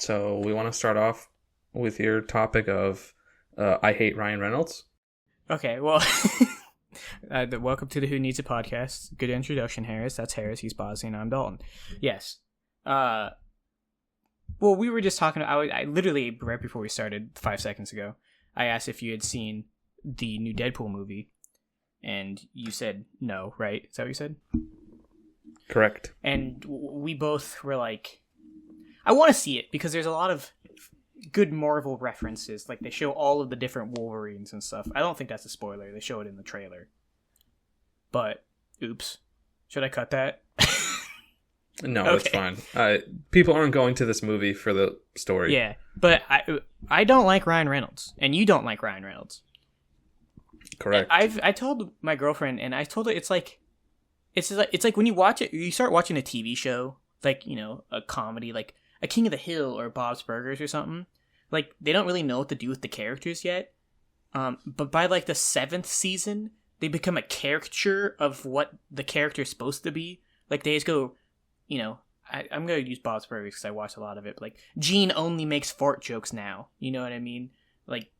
So we want to start off with your topic of I hate Ryan Reynolds. Okay, well, welcome to the Who Needs a Podcast. Good introduction, Harris. That's Harris. He's Bosley, and I'm Dalton. Yes. Well, we were just talking. I literally right before we started, 5 seconds ago, I asked if you had seen the new Deadpool movie, and you said no. Right? Is that what you said? Correct. And we both were like, I want to see it because there's a lot of good Marvel references. Like, they show all of the different Wolverines and stuff. I don't think that's a spoiler. They show it in the trailer. But, oops. Should I cut that? No, okay. That's fine. People aren't going to this movie for the story. Yeah, but I don't like Ryan Reynolds, and you don't like Ryan Reynolds. Correct. I told my girlfriend, and I told her it's like when you watch it, you start watching a TV show, like, you know, a comedy, like a King of the Hill or Bob's Burgers or something. Like, they don't really know what to do with the characters yet. But by like the 7th season, they become a caricature of what the character is supposed to be. Like, they just go, you know, I'm going to use Bob's Burgers because I watch a lot of it. But like, Gene only makes fart jokes now. You know what I mean? Like,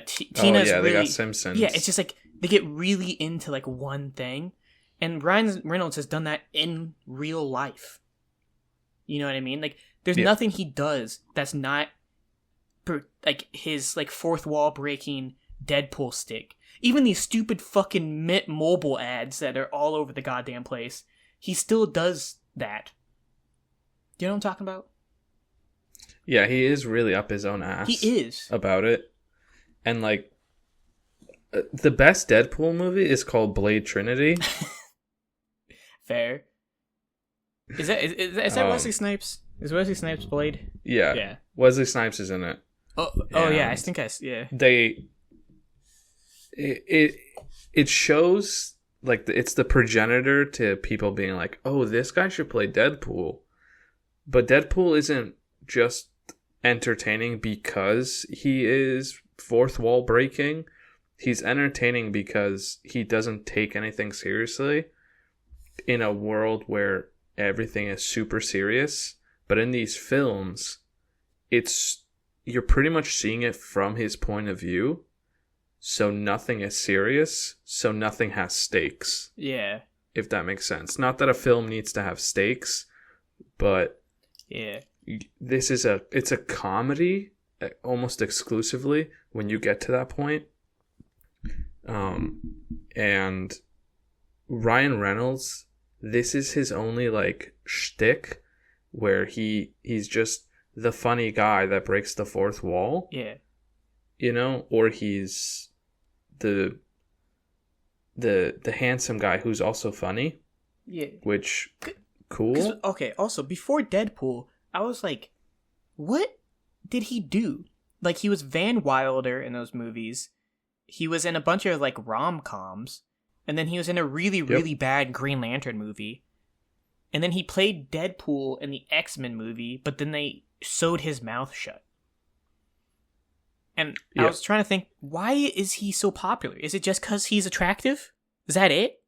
Tina's they really, got Simpsons. Yeah, it's just like they get really into like one thing. And Ryan Reynolds has done that in real life. You know what I mean? Like, there's nothing he does that's not like his like fourth wall breaking Deadpool stick. Even these stupid fucking Mint Mobile ads that are all over the goddamn place, he still does that. Do you know what I'm talking about? Yeah, he is really up his own ass. He is. About it. And like, the best Deadpool movie is called Blade Trinity. Fair. Is that Wesley Snipes? Is Wesley Snipes Blade? Yeah. Yeah. Wesley Snipes is in it. Oh yeah, I think yeah. It shows like it's the progenitor to people being like, oh, this guy should play Deadpool. But Deadpool isn't just entertaining because he is fourth wall breaking. He's entertaining because he doesn't take anything seriously in a world where everything is super serious. But in these films, you're pretty much seeing it from his point of view. So nothing is serious. So nothing has stakes. Yeah. If that makes sense. Not that a film needs to have stakes, but yeah, this is it's a comedy almost exclusively when you get to that point. And Ryan Reynolds, this is his only like shtick where he's just the funny guy that breaks the fourth wall. Yeah. You know, or he's the handsome guy who's also funny. Yeah. Which cool. Okay, also before Deadpool, I was like, what did he do? Like, he was Van Wilder in those movies. He was in a bunch of like rom-coms, and then he was in a really, really bad Green Lantern movie. And then he played Deadpool in the X-Men movie, but then they sewed his mouth shut. And I was trying to think, why is he so popular? Is it just because he's attractive? Is that it?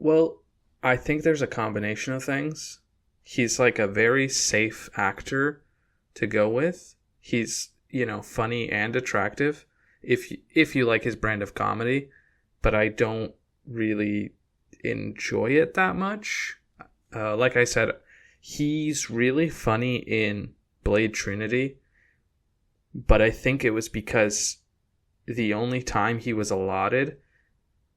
Well, I think there's a combination of things. He's like a very safe actor to go with. He's, you know, funny and attractive if you like his brand of comedy, but I don't really enjoy it that much. Like I said, he's really funny in Blade Trinity, but I think it was because the only time he was allotted,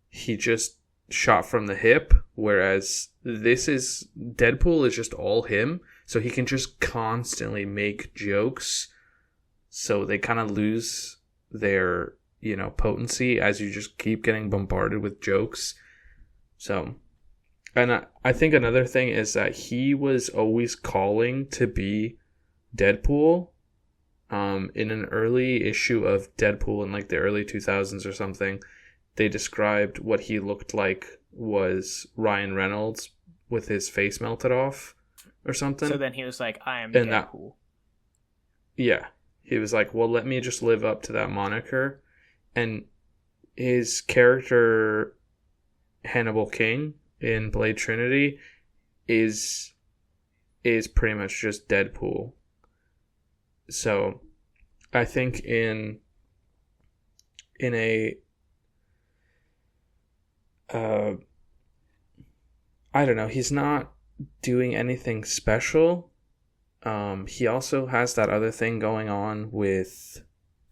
he just shot from the hip, whereas Deadpool is just all him, so he can just constantly make jokes, so they kind of lose their, you know, potency as you just keep getting bombarded with jokes. So, and I think another thing is that he was always calling to be Deadpool. In an early issue of Deadpool in like the early 2000s or something, they described what he looked like was Ryan Reynolds with his face melted off or something. So then he was like, I am Deadpool. Yeah. He was like, well, let me just live up to that moniker. And his character, Hannibal King, in Blade Trinity, is pretty much just Deadpool. So I think in a I don't know, he's not doing anything special. He also has that other thing going on with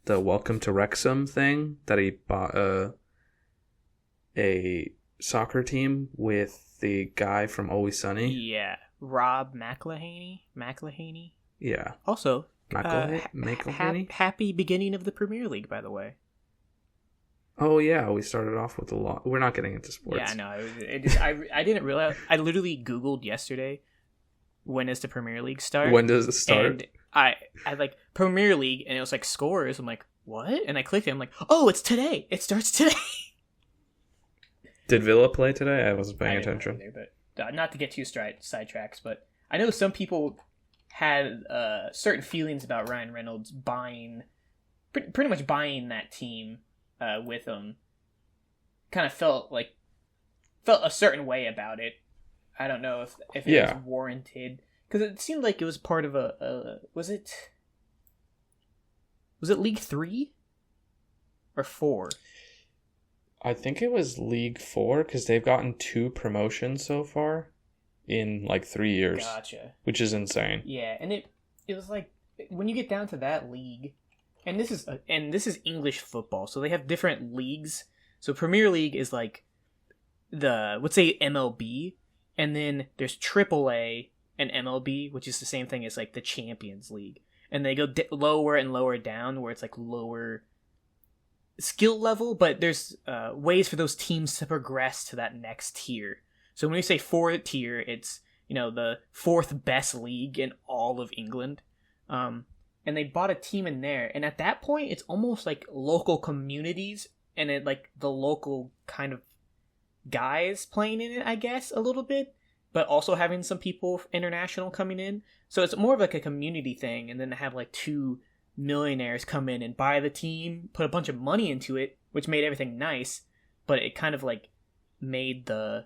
the Welcome to Wrexham thing, that he bought a soccer team with the guy from Always Sunny. Yeah, Rob McElhenney. Yeah. Also, McElhenney? happy beginning of the Premier League, by the way. Oh yeah, we started off with a lot. We're not getting into sports. Yeah, no, I didn't realize. I literally Googled yesterday, when does the Premier League start? When does it start? And I like Premier League, and it was like scores. I'm like, what? And I clicked it. I'm like, oh, it's today. It starts today. Did Villa play today? I wasn't paying attention. Either, but not to get too sidetracks, but I know some people had certain feelings about Ryan Reynolds buying, pretty much buying that team with him. Kind of felt a certain way about it. I don't know if it was warranted, because it seemed like it was part of was it League 3 or 4? I think it was League 4, because they've gotten 2 promotions so far in like 3 years. Gotcha. Which is insane. Yeah, and it was like, when you get down to that league, and this is English football, so they have different leagues. So Premier League is like let's say MLB, and then there's AAA and MLB, which is the same thing as like the Champions League, and they go lower and lower down, where it's like lower skill level, but there's ways for those teams to progress to that next tier. So when we say 4th tier, it's, the 4th best league in all of England. And they bought a team in there, and at that point it's almost like local communities, and it like the local kind of guys playing in it, I guess, a little bit, but also having some people international coming in. So it's more of like a community thing, and then to have like 2 millionaires come in and buy the team, put a bunch of money into it, which made everything nice, but it kind of like made the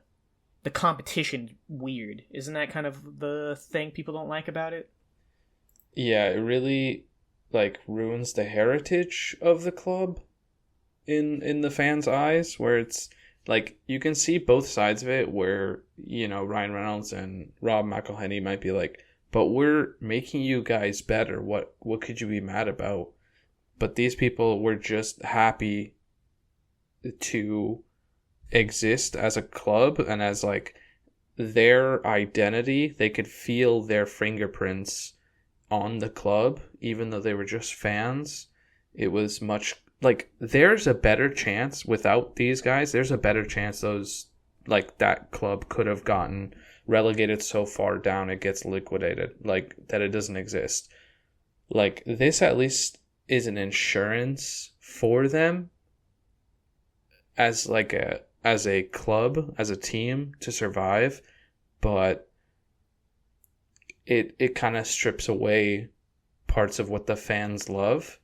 competition weird. Isn't that kind of the thing people don't like about it? Yeah, it really like ruins the heritage of the club in the fans' eyes, where it's like you can see both sides of it, where, Ryan Reynolds and Rob McElhenney might be like, but we're making you guys better. What could you be mad about? But these people were just happy to exist as a club, and as like their identity. They could feel their fingerprints on the club, even though they were just fans. It was much like, there's a better chance without these guys. There's a better chance that club could have gotten relegated so far down it gets liquidated, like that it doesn't exist. Like, this at least is an insurance for them as a club, as a team, to survive, but it kind of strips away parts of what the fans love.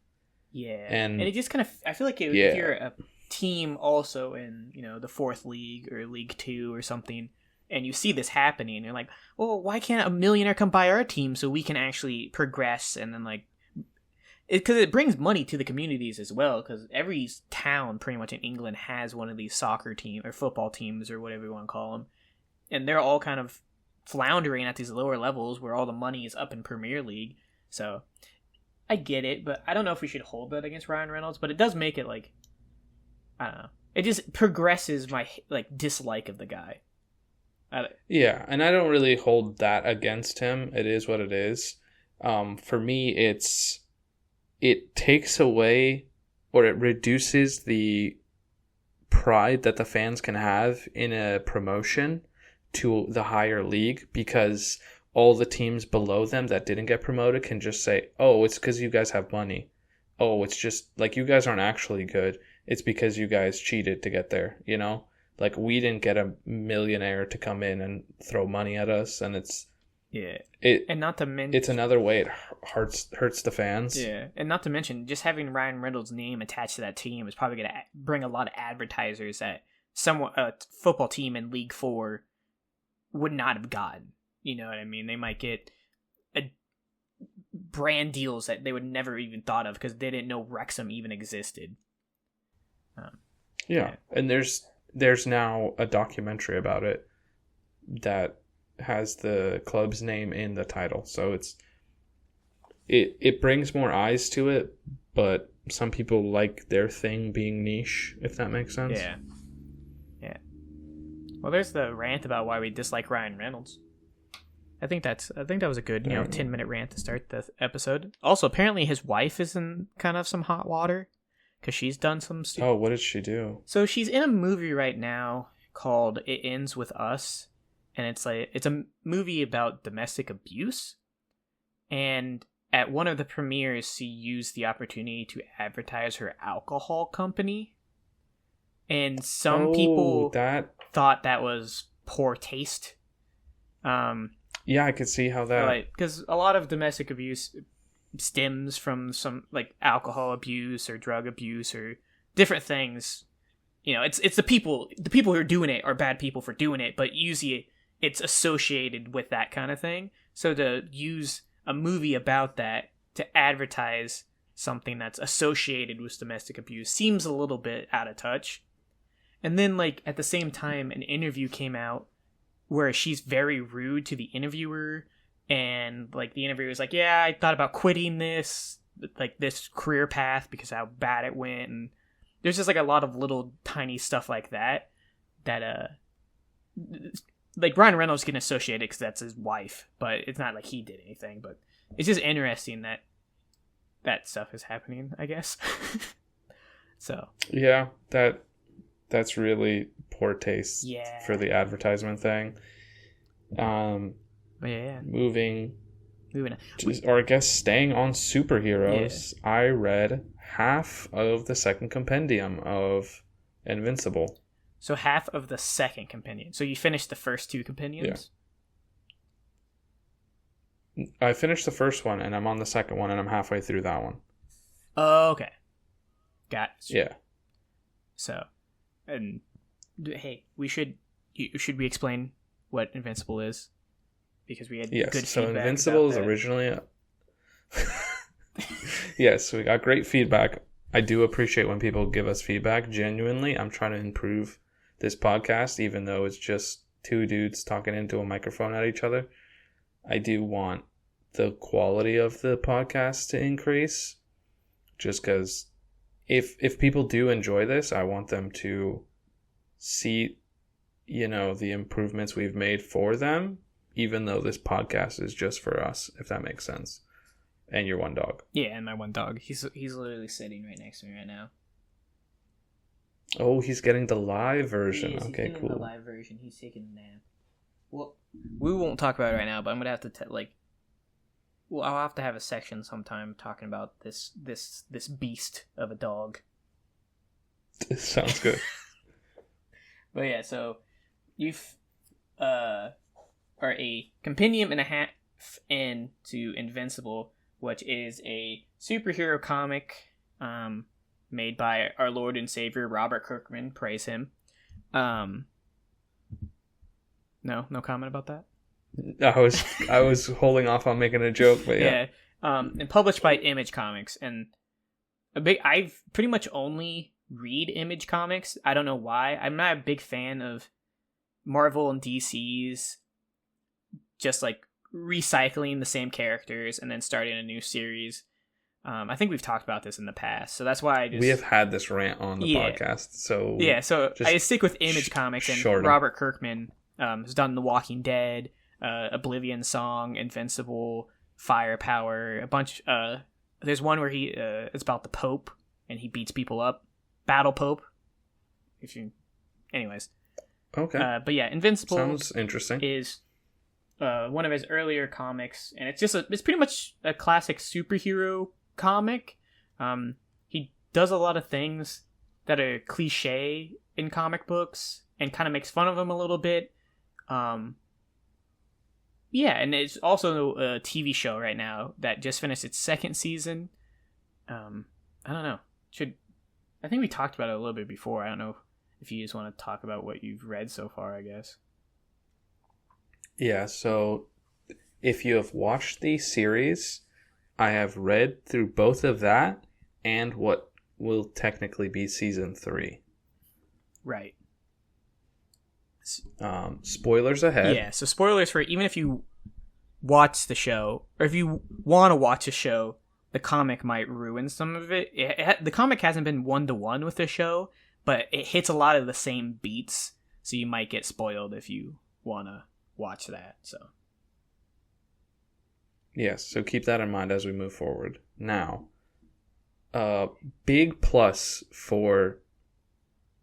Yeah, and it just kind of, I feel like if you're a team also in, the 4th league or League 2 or something, and you see this happening, you're like, well, why can't a millionaire come buy our team so we can actually progress? And then because it brings money to the communities as well, because every town pretty much in England has one of these soccer team or football teams or whatever you want to call them, and they're all kind of floundering at these lower levels where all the money is up in Premier League. So I get it, but I don't know if we should hold that against Ryan Reynolds, but it does make it I don't know, it just progresses my dislike of the guy. Yeah, and I don't really hold that against him. It is what it is. For me, it takes away, or it reduces the pride that the fans can have in a promotion to the higher league, because all the teams below them that didn't get promoted can just say, oh, it's because you guys have money. Oh, it's just like, you guys aren't actually good. It's because you guys cheated to get there, Like, we didn't get a millionaire to come in and throw money at us, and and not to mention, it's another way it hurts the fans. Yeah, and not to mention, just having Ryan Reynolds' name attached to that team is probably going to bring a lot of advertisers that a football team in League 4 would not have gotten. You know what I mean? They might get brand deals that they would never even thought of because they didn't know Wrexham even existed. Yeah, and there's now a documentary about it that has the club's name in the title, so it brings more eyes to it, but some people like their thing being niche, if that makes sense. Yeah. Well, there's the rant about why we dislike Ryan Reynolds. I think that was a good 10-minute rant to start the episode. Also, apparently his wife is in kind of some hot water because she's done some. Oh, what did she do? So she's in a movie right now called "It Ends with Us," and it's a movie about domestic abuse. And at one of the premieres, she used the opportunity to advertise her alcohol company. And some people thought that was poor taste. Yeah, I could see how that... Right, because a lot of domestic abuse stems from some, like, alcohol abuse or drug abuse or different things. You know, it's the people who are doing it are bad people for doing it, but usually it's associated with that kind of thing. So to use a movie about that to advertise something that's associated with domestic abuse seems a little bit out of touch. And then, like, at the same time, an interview came out where she's very rude to the interviewer. And, like, the interviewer was like, yeah, I thought about quitting this career path because of how bad it went. And there's just, like, a lot of little tiny stuff like that, like, Ryan Reynolds can associate it because that's his wife. But it's not like he did anything. But it's just interesting that stuff is happening, I guess. So. Yeah, that's really poor taste for the advertisement thing. Moving on. Or I guess staying on superheroes, I read half of the second compendium of Invincible. So half of the second compendium. So you finished the first two compendiums? Yeah. I finished the first one, and I'm on the second one, and I'm halfway through that one. Oh, okay. Got it. Yeah. So... And hey, should we explain what Invincible is? Because we had good feedback. So Invincible is originally Yes, we got great feedback. I do appreciate when people give us feedback. Genuinely, I'm trying to improve this podcast, even though it's just two dudes talking into a microphone at each other. I do want the quality of the podcast to increase, just because if people do enjoy this, I want them to see, the improvements we've made for them, even though this podcast is just for us, if that makes sense. And your one dog. Yeah, and my one dog. He's literally sitting right next to me right now. Oh, he's getting the live version. He's okay, cool. The live version. He's taking a nap. Well, we won't talk about it right now, but I'm gonna have to I'll have to have a section sometime talking about this beast of a dog. Sounds good. But yeah, so you've are a compendium and a half into Invincible, which is a superhero comic made by our Lord and Savior Robert Kirkman. Praise him. No comment about that. I was holding off on making a joke, but yeah. And published by Image Comics, and I've pretty much only read Image Comics. I don't know why. I'm not a big fan of Marvel and DC's just like recycling the same characters and then starting a new series. I think we've talked about this in the past, so that's why we have had this rant on the podcast. So I stick with Image Comics, and Robert Kirkman has done The Walking Dead, Oblivion Song, Invincible, Firepower, a bunch. There's one where it's about the Pope and he beats people up. Battle Pope. Anyways. Okay. But yeah, Invincible sounds interesting. Is one of his earlier comics, and it's pretty much a classic superhero comic. He does a lot of things that are cliche in comic books and kind of makes fun of them a little bit. And it's also a TV show right now that just finished its second season. I don't know. I think we talked about it a little bit before. I don't know if you just want to talk about what you've read so far, I guess. Yeah, so if you have watched the series, I have read through both of that and what will technically be season 3. Right. Spoilers ahead. Yeah, so spoilers for even if you watch the show, or if you want to watch a show, the comic might ruin some of it. The comic hasn't been 1-to-1 with the show, but it hits a lot of the same beats, so you might get spoiled if you want to watch that. So Yes, so keep that in mind as we move forward. Now, big plus for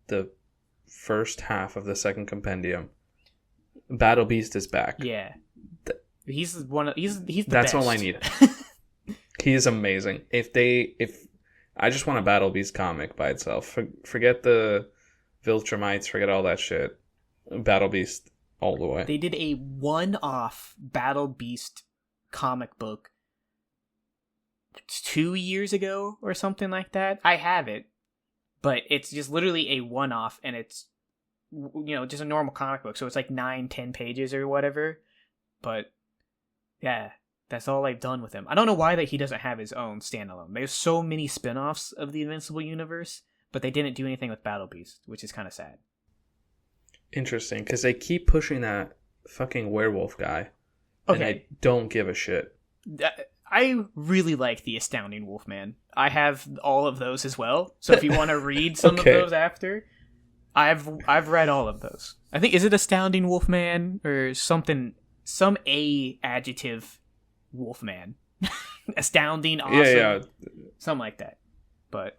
the first half of the second compendium. Battle Beast is back. yeah, he's the That's best. all I need. He is amazing. If I just want a Battle Beast comic by itself. Forget the Viltrumites, forget all that shit. Battle Beast all the way. They did a one-off Battle Beast comic book 2 years ago or something like that. I have it, but it's just literally a one-off, and it's just a normal comic book, so it's like 9-10 pages or whatever. But yeah, that's all I've done with him. I don't know why that he doesn't have his own standalone. There's so many spin-offs of the Invincible universe, but they didn't do anything with Battle Beast, which is kind of sad. Interesting, because they keep pushing that fucking werewolf guy. Okay. And I don't give a shit. I really like the Astounding Wolfman. I have all of those as well. So if you want to read some Okay. of those after, I've read all of those. I think, is it Astounding Wolfman or something? Some adjective Wolfman. Astounding, awesome. Yeah. Something like that. But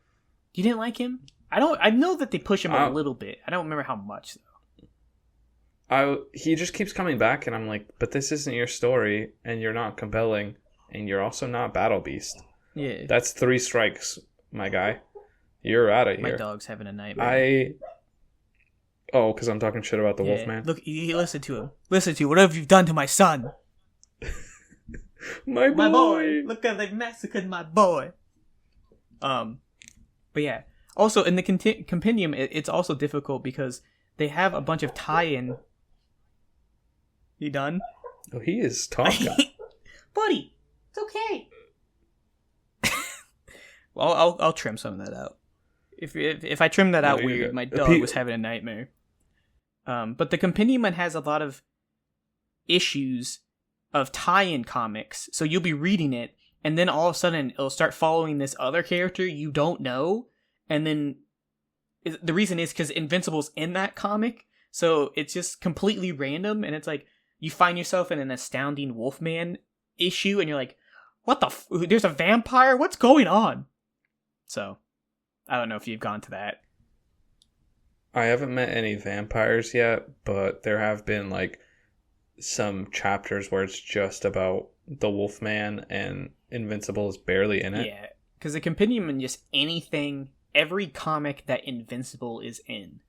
you didn't like him? I know that they push him a little bit. I don't remember how much though. He just keeps coming back, and I'm like, but this isn't your story, and you're not compelling, and you're also not Battle Beast. Yeah. That's 3 strikes, my guy. You're out of here. My dog's having a nightmare. Because I'm talking shit about the Wolfman. Look, you listen to him. Listen to what have you done to my son? My boy. Look how they massacred my boy. But yeah. Also, in the compendium, it's also difficult because they have a bunch of tie-in. You done? Oh, he is talking. Buddy, it's okay. Well, I'll trim some of that out. If I trim that out weird, my dog was having a nightmare. But the compendium has a lot of issues of tie-in comics, so you'll be reading it, and then all of a sudden it'll start following this other character you don't know, and then the reason is because Invincible's in that comic, so it's just completely random, and it's like you find yourself in an Astounding Wolfman issue, and you're like, what the there's a vampire? What's going on? So, I don't know if you've gone to that. I haven't met any vampires yet, but there have been like some chapters where it's just about the Wolfman, and Invincible is barely in it. Yeah, because the compendium and just anything, every comic that Invincible is in.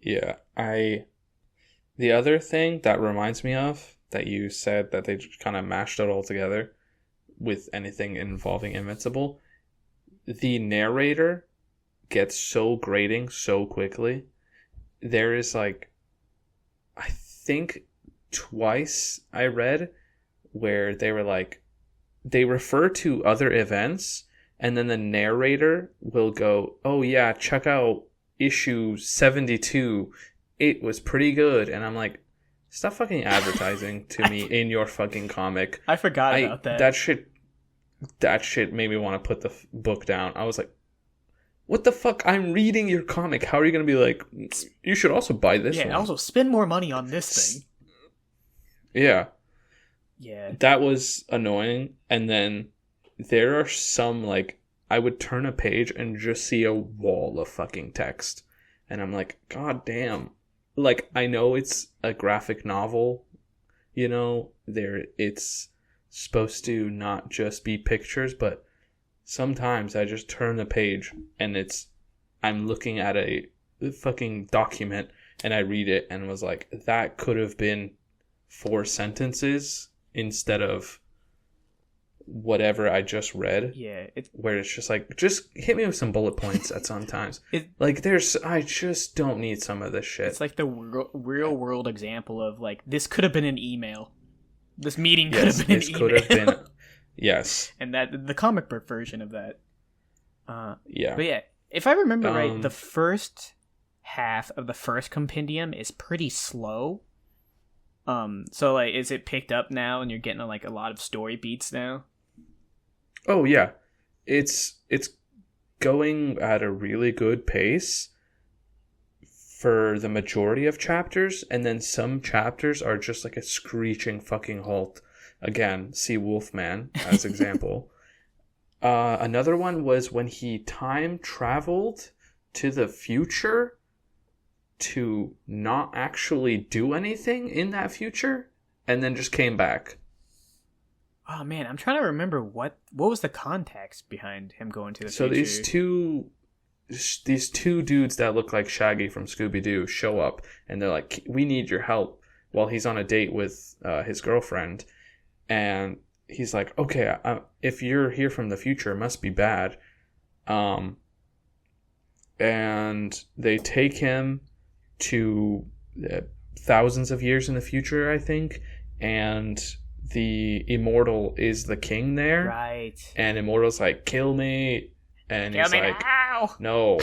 Yeah, the other thing that reminds me of that you said that they just kind of mashed it all together with anything involving Invincible, the narrator gets so grating so quickly. There is like, I think twice I read where they were like, they refer to other events, and then the narrator will go, oh yeah, check out issue 72. It was pretty good. And I'm like, stop fucking advertising to me in your fucking comic. I forgot about that. That shit made me want to put the book down. I was like, what the fuck? I'm reading your comic. How are you going to be like, you should also buy this one? Yeah, also spend more money on this thing. Yeah. Yeah. That was annoying. And then there are some, like, I would turn a page and just see a wall of fucking text. And I'm like, God damn. Like, I know it's a graphic novel, it's supposed to not just be pictures, but sometimes I just turn the page and I'm looking at a fucking document and I read it and was like, that could have been 4 sentences instead of whatever I just read. Yeah. Where it's just like, just hit me with some bullet points at some times. I just don't need some of this shit. It's like the real world example of like, this could have been an email. This meeting could have been an email. Could have been. Yes. And that the comic book version of that. Yeah. But yeah, if I remember right, the first half of the first compendium is pretty slow. So like, is it picked up now and you're getting like a lot of story beats now? Oh yeah, it's going at a really good pace for the majority of chapters, and then some chapters are just like a screeching fucking halt. Again, see Wolfman as example. Another one was when he time traveled to the future to not actually do anything in that future, and then just came back. Oh man, I'm trying to remember what was the context behind him going to the so future. these two dudes that look like Shaggy from Scooby-Doo show up, and they're like, we need your help, while he's on a date with his girlfriend. And he's like, okay, if you're here from the future, it must be bad. And they take him to thousands of years in the future, I think, and the Immortal is the king there. Right. And Immortal's like, kill me. And he's like, now. No.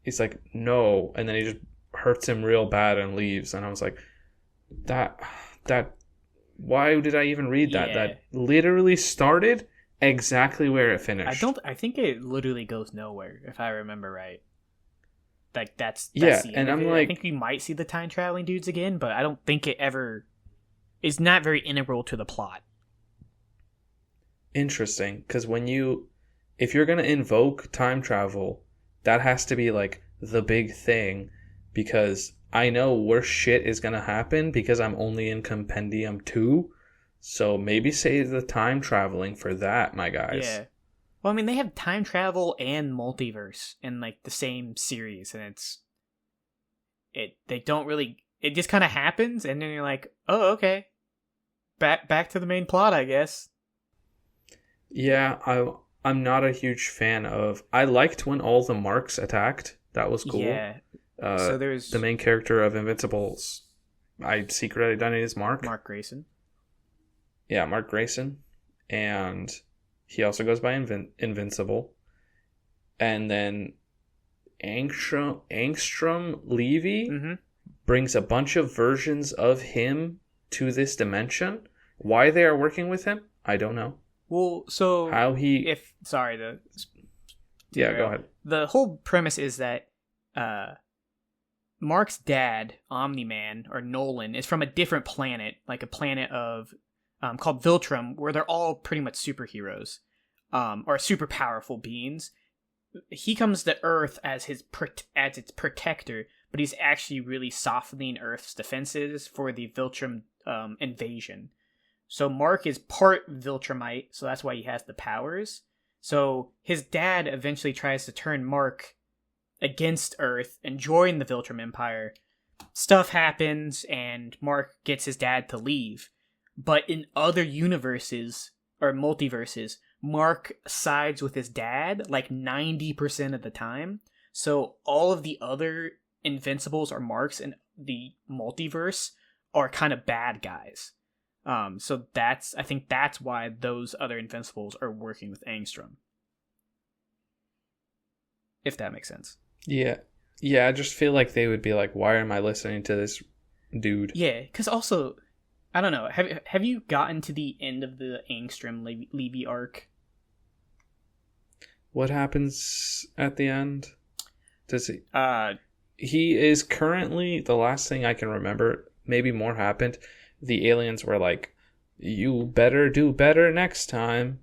He's like, no. And then he just hurts him real bad and leaves. And I was like, that why did I even read that? Yeah. That literally started exactly where it finished. I think it literally goes nowhere, if I remember right. Like that's yeah, the end and of I'm it. like, I think we might see the time traveling dudes again, but I don't think it ever is not very integral to the plot. Interesting, because if you're gonna invoke time travel, that has to be like the big thing, because I know worse shit is gonna happen because I'm only in Compendium 2, so maybe save the time traveling for that, my guys. Yeah. Well, I mean, they have time travel and multiverse in like the same series, and they don't really. It just kind of happens, and then you're like, oh, okay, back to the main plot, I guess. Yeah, I'm not a huge fan of. I liked when all the Marks attacked. That was cool. Yeah. So there's the main character of Invincible's secret identity is Mark Grayson. Yeah, Mark Grayson, and he also goes by Invincible. And then Angstrom Levy brings a bunch of versions of him to this dimension. Why they are working with him, I don't know. Well, so how he go ahead. The whole premise is that Mark's dad, Omni-Man, or Nolan, is from a different planet, like a planet of called Viltrum, where they're all pretty much superheroes, or super powerful beings. He comes to Earth as its protector, but he's actually really softening Earth's defenses for the Viltrum invasion. So Mark is part Viltrumite, so that's why he has the powers. So his dad eventually tries to turn Mark against Earth and join the Viltrum Empire. Stuff happens, and Mark gets his dad to leave. But in other universes, or multiverses, Mark sides with his dad like 90% of the time. So all of the other Invincibles or Marks in the multiverse are kind of bad guys. So I think that's why those other Invincibles are working with Angstrom. If that makes sense. Yeah, I just feel like they would be like, why am I listening to this dude? Yeah, because also, I don't know, have you gotten to the end of the Angstrom Levy arc? What happens at the end? Does he? He is currently, the last thing I can remember, maybe more happened. The aliens were like, you better do better next time.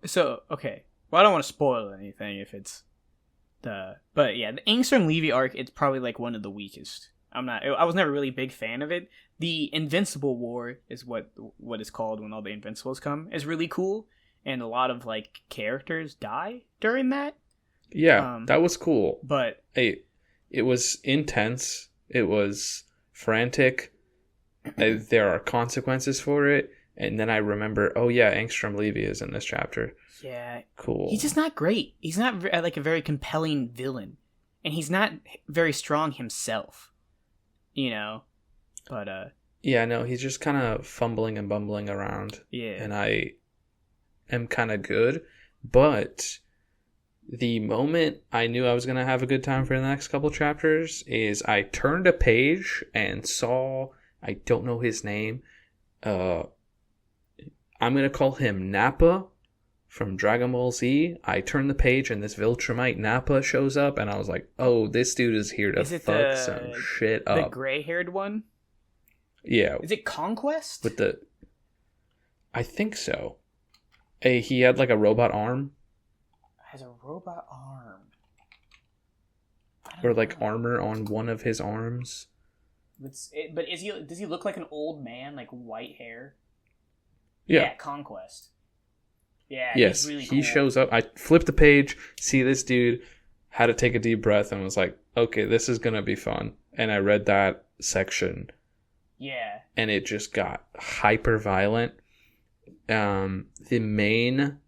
So, okay. Well, I don't want to spoil anything if it's but yeah, the Angstrom Levy arc, it's probably like one of the weakest. I was never really a big fan of it. The Invincible War is what is called when all the Invincibles come, is really cool, and a lot of like characters die during that. Yeah, that was cool. But it was intense. It was frantic. There are consequences for it. And then I remember, oh yeah, Angstrom Levy is in this chapter. Yeah. Cool. He's just not great. He's not like a very compelling villain. And he's not very strong himself. You know? But Yeah, no, he's just kind of fumbling and bumbling around. Yeah. And I am kind of good. But the moment I knew I was going to have a good time for the next couple chapters is I turned a page and saw, I don't know his name. I'm going to call him Nappa from Dragon Ball Z. I turned the page and this Viltrumite Nappa shows up and I was like, oh, this dude is here to fuck some shit up. The gray-haired one? Yeah. Is it Conquest? With the... I think so. He had like a robot arm. Has a robot arm. Or like armor on one of his arms. But does he look like an old man, like white hair? Yeah, Conquest. Yeah, yes, he's really he cool. shows up. I flipped the page, see this dude, had to take a deep breath, and was like, okay, this is gonna be fun. And I read that section. Yeah. And it just got hyper violent. The main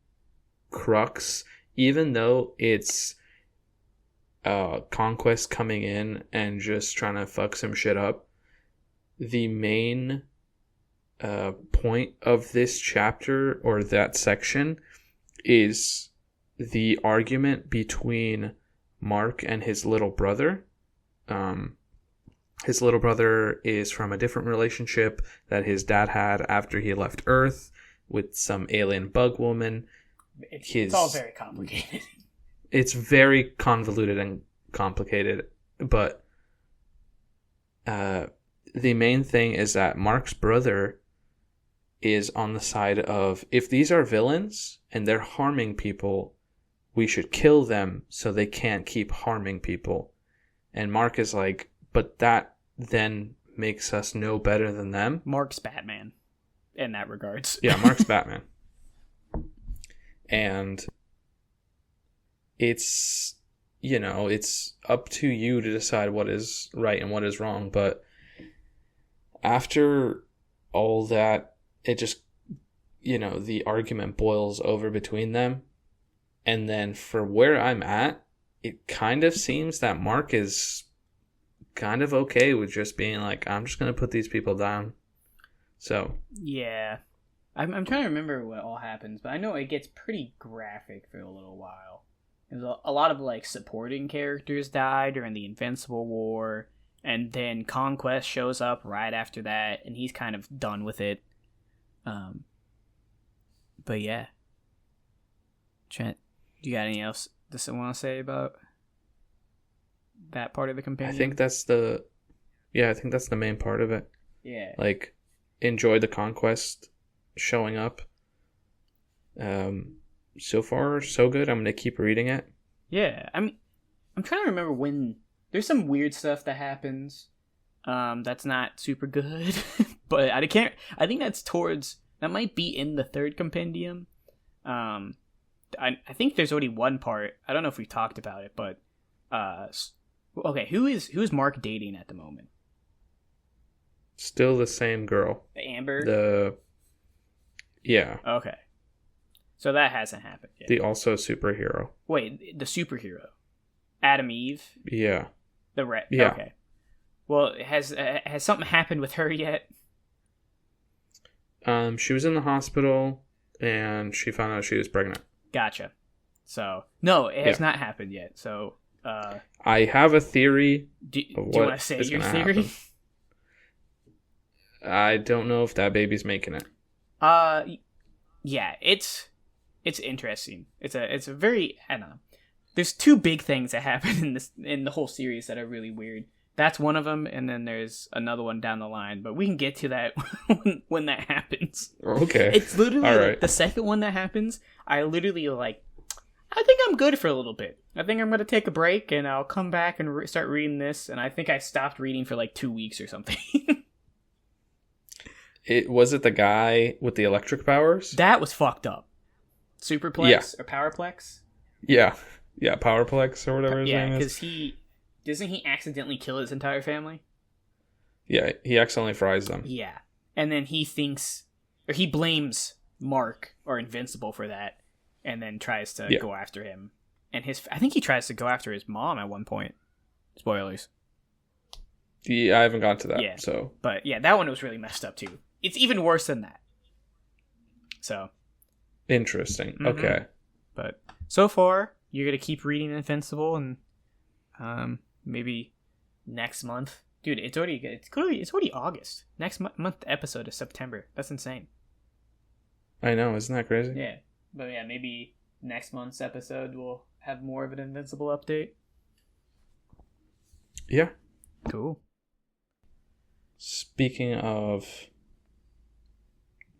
crux, even though it's Conquest coming in and just trying to fuck some shit up, the main point of this chapter or that section is the argument between Mark and his little brother. His little brother is from a different relationship that his dad had after he left Earth with some alien bug woman. It's all very complicated. It's very convoluted and complicated, but the main thing is that Mark's brother is on the side of, if these are villains and they're harming people, we should kill them so they can't keep harming people. And Mark is like, but that then makes us no better than them. Mark's Batman in that regards. Yeah, Mark's Batman. And it's, it's up to you to decide what is right and what is wrong. But after all that, it just, the argument boils over between them. And then for where I'm at, it kind of seems that Mark is kind of okay with just being like, I'm just going to put these people down. So. Yeah. I'm trying to remember what all happens, but I know it gets pretty graphic for a little while. There's a lot of, like, supporting characters die during the Invincible War, and then Conquest shows up right after that, and he's kind of done with it. But yeah. Trent, do you got anything else to want to say about that part of the compendium? I think that's the main part of it. Yeah. Like, enjoy the Conquest showing up. So far, so good. I'm going to keep reading it. Yeah. I'm trying to remember when there's some weird stuff that happens. That's not super good. But I think that might be in the third compendium. I think there's already one part. I don't know if we've talked about it, but okay, who is Mark dating at the moment? Still the same girl. The Amber? Yeah. Okay. So that hasn't happened yet. The also superhero. Wait, the superhero. Adam Eve? Yeah. Yeah. Okay. Well, has something happened with her yet? She was in the hospital and she found out she was pregnant. Gotcha. So, no, it has not happened yet. So, I have a theory. Do you want to say your theory? Happen. I don't know if that baby's making it. Yeah, it's interesting. It's a very, I don't know. There's two big things that happen in the whole series that are really weird. That's one of them, and then there's another one down the line, but we can get to that when that happens. Okay. It's literally right. The second one that happens, I literally I think I'm good for a little bit. I think I'm going to take a break, and I'll come back and start reading this, and I think I stopped reading for 2 weeks or something. Was it the guy with the electric powers? That was fucked up. Superplex or Powerplex? Yeah. Yeah, Powerplex or whatever his name is. Yeah, because doesn't he accidentally kill his entire family? Yeah, he accidentally fries them. Yeah. And then he blames Mark or Invincible for that, and then tries to go after him. And I think he tries to go after his mom at one point. Spoilers. Yeah, I haven't got to that. Yeah. So, But yeah, that one was really messed up too. It's even worse than that. So interesting. Mhm. Okay. But so far, you're gonna keep reading Invincible, and maybe next month, dude. It's already August. Next month episode is September. That's insane. I know, isn't that crazy? Yeah, but yeah, maybe next month's episode will have more of an Invincible update. Yeah. Cool. Speaking of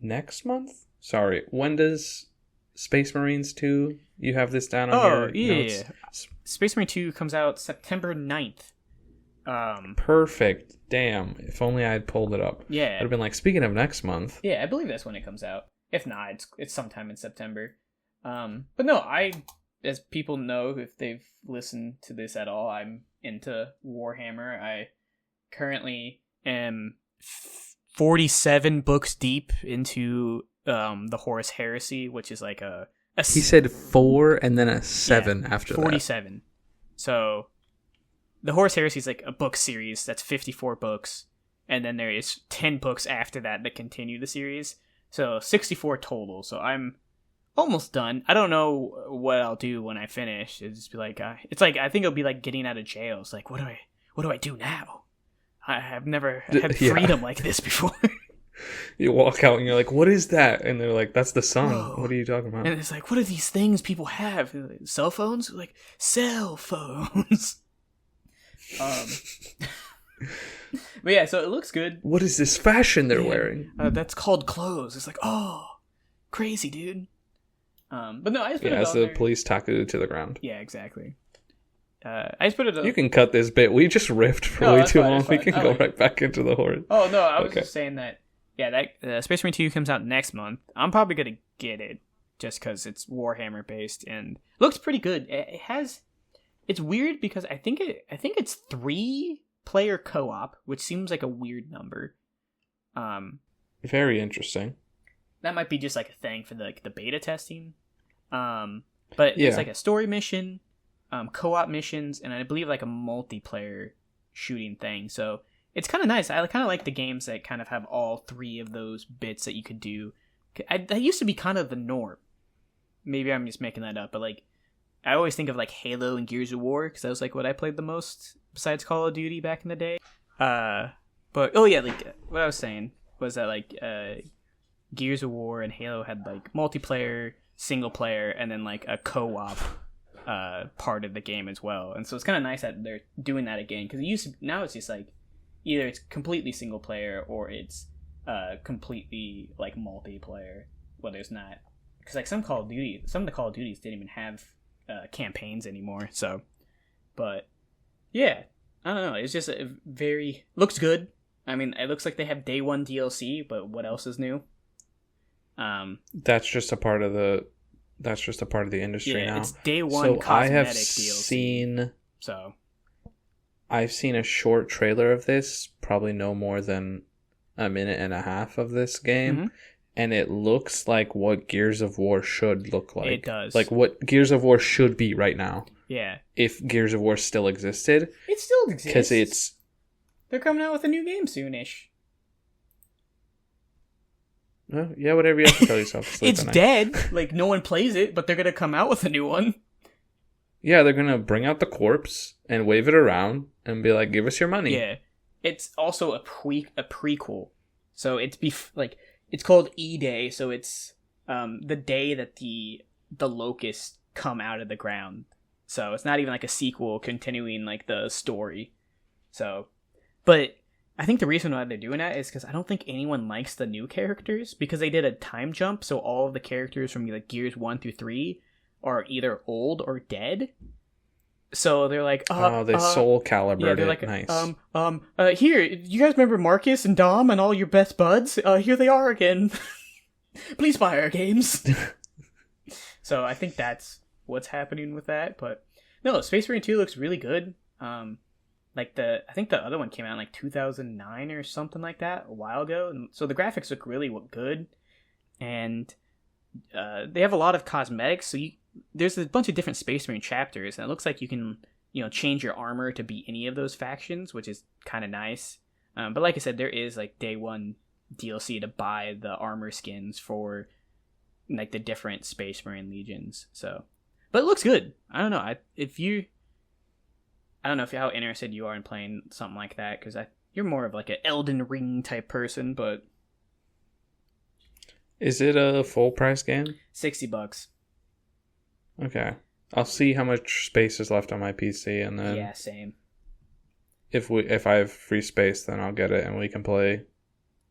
next month? Sorry, when does Space Marines 2? You have this down on your notes? Space Marine 2 comes out September 9th. Perfect. Damn. If only I had pulled it up. Yeah. I'd have been like, speaking of next month. Yeah, I believe that's when it comes out. If not, it's sometime in September. But no, as people know, if they've listened to this at all, I'm into Warhammer. I currently am 47 books deep into the Horus Heresy, which is like he said 4 and then a 7 after 47. So the Horus Heresy is like a book series that's 54 books, and then there is 10 books after that continue the series. So 64 total. So I'm almost done. I don't know what I'll do when I finish. It'll just be like it's like I think it'll be like getting out of jail. It's like what do I do now? I have never had freedom like this before. You walk out and you're like, what is that? And they're like, that's the sun. Whoa. What are you talking about? And it's like, what are these things people have? Cell phones? Like, cell phones. But yeah, so it looks good. What is this fashion they're wearing? That's called clothes. It's like, oh, crazy, dude. But no, I just put it as on the there. police tackle to the ground. Yeah, exactly. I just put it on. You can cut this bit. We just riffed for way too long. We can go right back into the horde. Oh, no, I was just saying that, yeah, that Space Marine 2 comes out next month. I'm probably going to get it just because it's Warhammer based and looks pretty good. It's weird because I think it's 3-player co-op, which seems like a weird number. Very interesting. That might be just like a thing for the beta testing. But it's like a story mission, co-op missions, and I believe like a multiplayer shooting thing. So it's kind of nice. I kind of like the games that kind of have all 3 of those bits that you could do. That used to be kind of the norm. Maybe I'm just making that up, but like I always think of like Halo and Gears of War because that was like what I played the most besides Call of Duty back in the day. But oh yeah, like what I was saying was that like Gears of War and Halo had like multiplayer, single player, and then like a co-op part of the game as well. And so it's kind of nice that they're doing that again because now it's just like either it's completely single player or it's completely like multiplayer. Well, there's not because like some of the Call of Duties didn't even have campaigns anymore. So, but yeah, I don't know. It's just looks good. I mean, it looks like they have day 1 DLC, but what else is new? That's just a part of the industry now. It's day 1 so cosmetic I have DLC. I've seen a short trailer of this, probably no more than a minute and a half of this game, and it looks like what Gears of War should look like. It does. Like what Gears of War should be right now. Yeah. If Gears of War still existed. It still exists. Because they're coming out with a new game soonish. Yeah, whatever you have to tell yourself. It's dead. Like, no one plays it, but they're going to come out with a new one. Yeah, they're going to bring out the corpse and wave it around and be like, give us your money. Yeah. It's also a prequel. So it's it's called E-Day, so it's the day that the locusts come out of the ground. So it's not even like a sequel continuing like the story. So, but I think the reason why they're doing that is because I don't think anyone likes the new characters because they did a time jump. So all of the characters from like Gears 1 through 3 are either old or dead. So they're like, they Soul Calibered they're it. like, Nice. Here, you guys remember Marcus and Dom and all your best buds? Here they are again. Please buy our games. So I think that's what's happening with that. But no, Space Marine 2 looks really good. I think the other one came out in like 2009 or something like that a while ago. And so the graphics look really good. And they have a lot of cosmetics. So there's a bunch of different Space Marine chapters. And it looks like you can, change your armor to be any of those factions, which is kind of nice. But like I said, there is like day one DLC to buy the armor skins for like the different Space Marine legions. So, but it looks good. I don't know. I don't know how interested you are in playing something like that, because you're more of like an Elden Ring type person. But is it a full price game? $60. Okay, I'll see how much space is left on my PC, and then yeah, same. If I have free space, then I'll get it, and we can play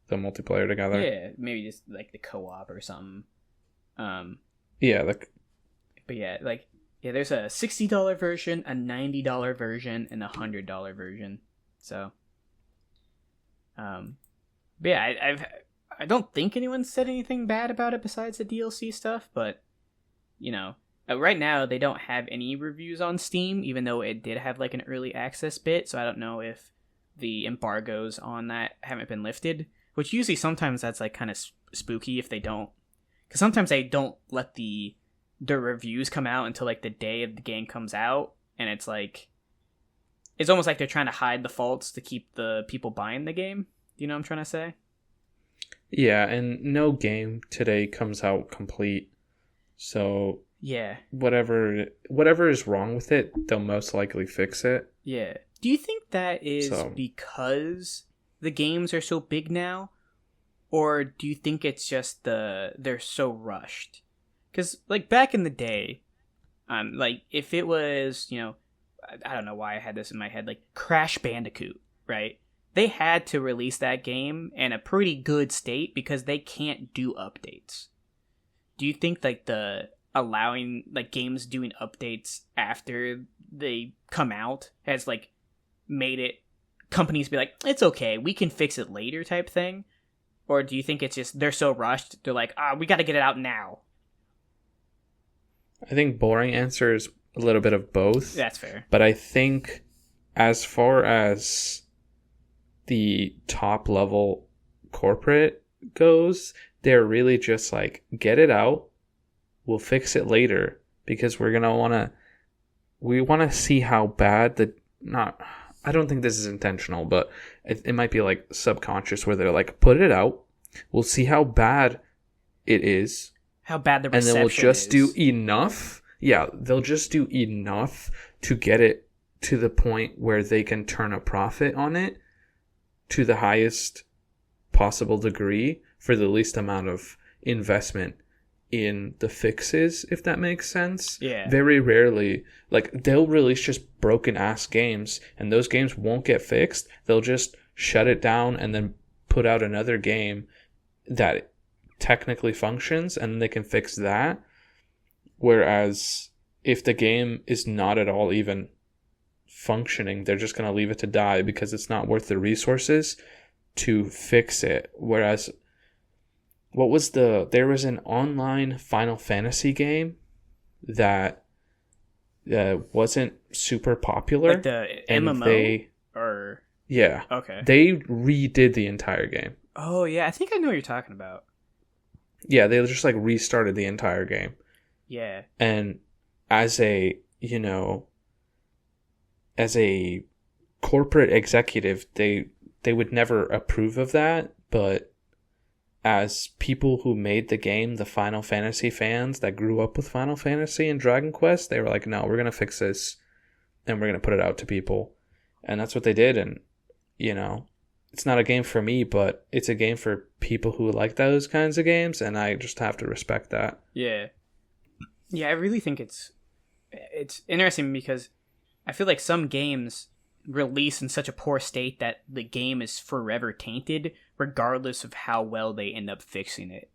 the multiplayer together. Yeah, maybe just like the co-op or something. Yeah, but yeah, like there's a $60 version, a $90 version, and a $100 version. So, but yeah, I don't think anyone said anything bad about it besides the DLC stuff. But right now they don't have any reviews on Steam, even though it did have like an early access bit. So I don't know if the embargoes on that haven't been lifted. Which usually sometimes that's like kind of spooky if they don't, because sometimes they don't let the reviews come out until like the day of the game comes out, and it's almost like they're trying to hide the faults to keep the people buying the game. You know what I'm trying to say? Yeah, and no game today comes out complete, so yeah, whatever is wrong with it, they'll most likely fix it. Yeah. Do you think that is because the games are so big now, or do you think it's just they're so rushed? Because like back in the day, like if it was I don't know why I had this in my head, like Crash Bandicoot, right? They had to release that game in a pretty good state because they can't do updates. Do you think like the allowing like games doing updates after they come out has like made it companies be like, it's okay, we can fix it later type thing? Or do you think it's just they're so rushed, they're like, we got to get it out now? I think boring answer is a little bit of both. That's fair. But I think as far as the top level corporate goes, they're really just like, get it out, we'll fix it later, because we want to see how bad I don't think this is intentional, but it might be like subconscious where they're like, put it out, we'll see how bad it is, how bad the reception is, and then we'll just do enough. Yeah, they'll just do enough to get it to the point where they can turn a profit on it to the highest possible degree for the least amount of investment in the fixes, if that makes sense. Yeah. Very rarely, like, they'll release just broken ass games, and those games won't get fixed. They'll just shut it down and then put out another game that technically functions, and they can fix that. Whereas if the game is not at all even functioning, they're just going to leave it to die because it's not worth the resources to fix it. Whereas there was an online Final Fantasy game that wasn't super popular. Like the MMO? Yeah. Okay. They redid the entire game. Oh, yeah. I think I know what you're talking about. Yeah, they just like restarted the entire game. Yeah. And as a corporate executive, they would never approve of that, but as people who made the game, the Final Fantasy fans that grew up with Final Fantasy and Dragon Quest, they were like, no, we're going to fix this and we're going to put it out to people. And that's what they did. And, it's not a game for me, but it's a game for people who like those kinds of games. And I just have to respect that. Yeah. Yeah, I really think it's interesting because I feel like some games release in such a poor state that the game is forever tainted, regardless of how well they end up fixing it.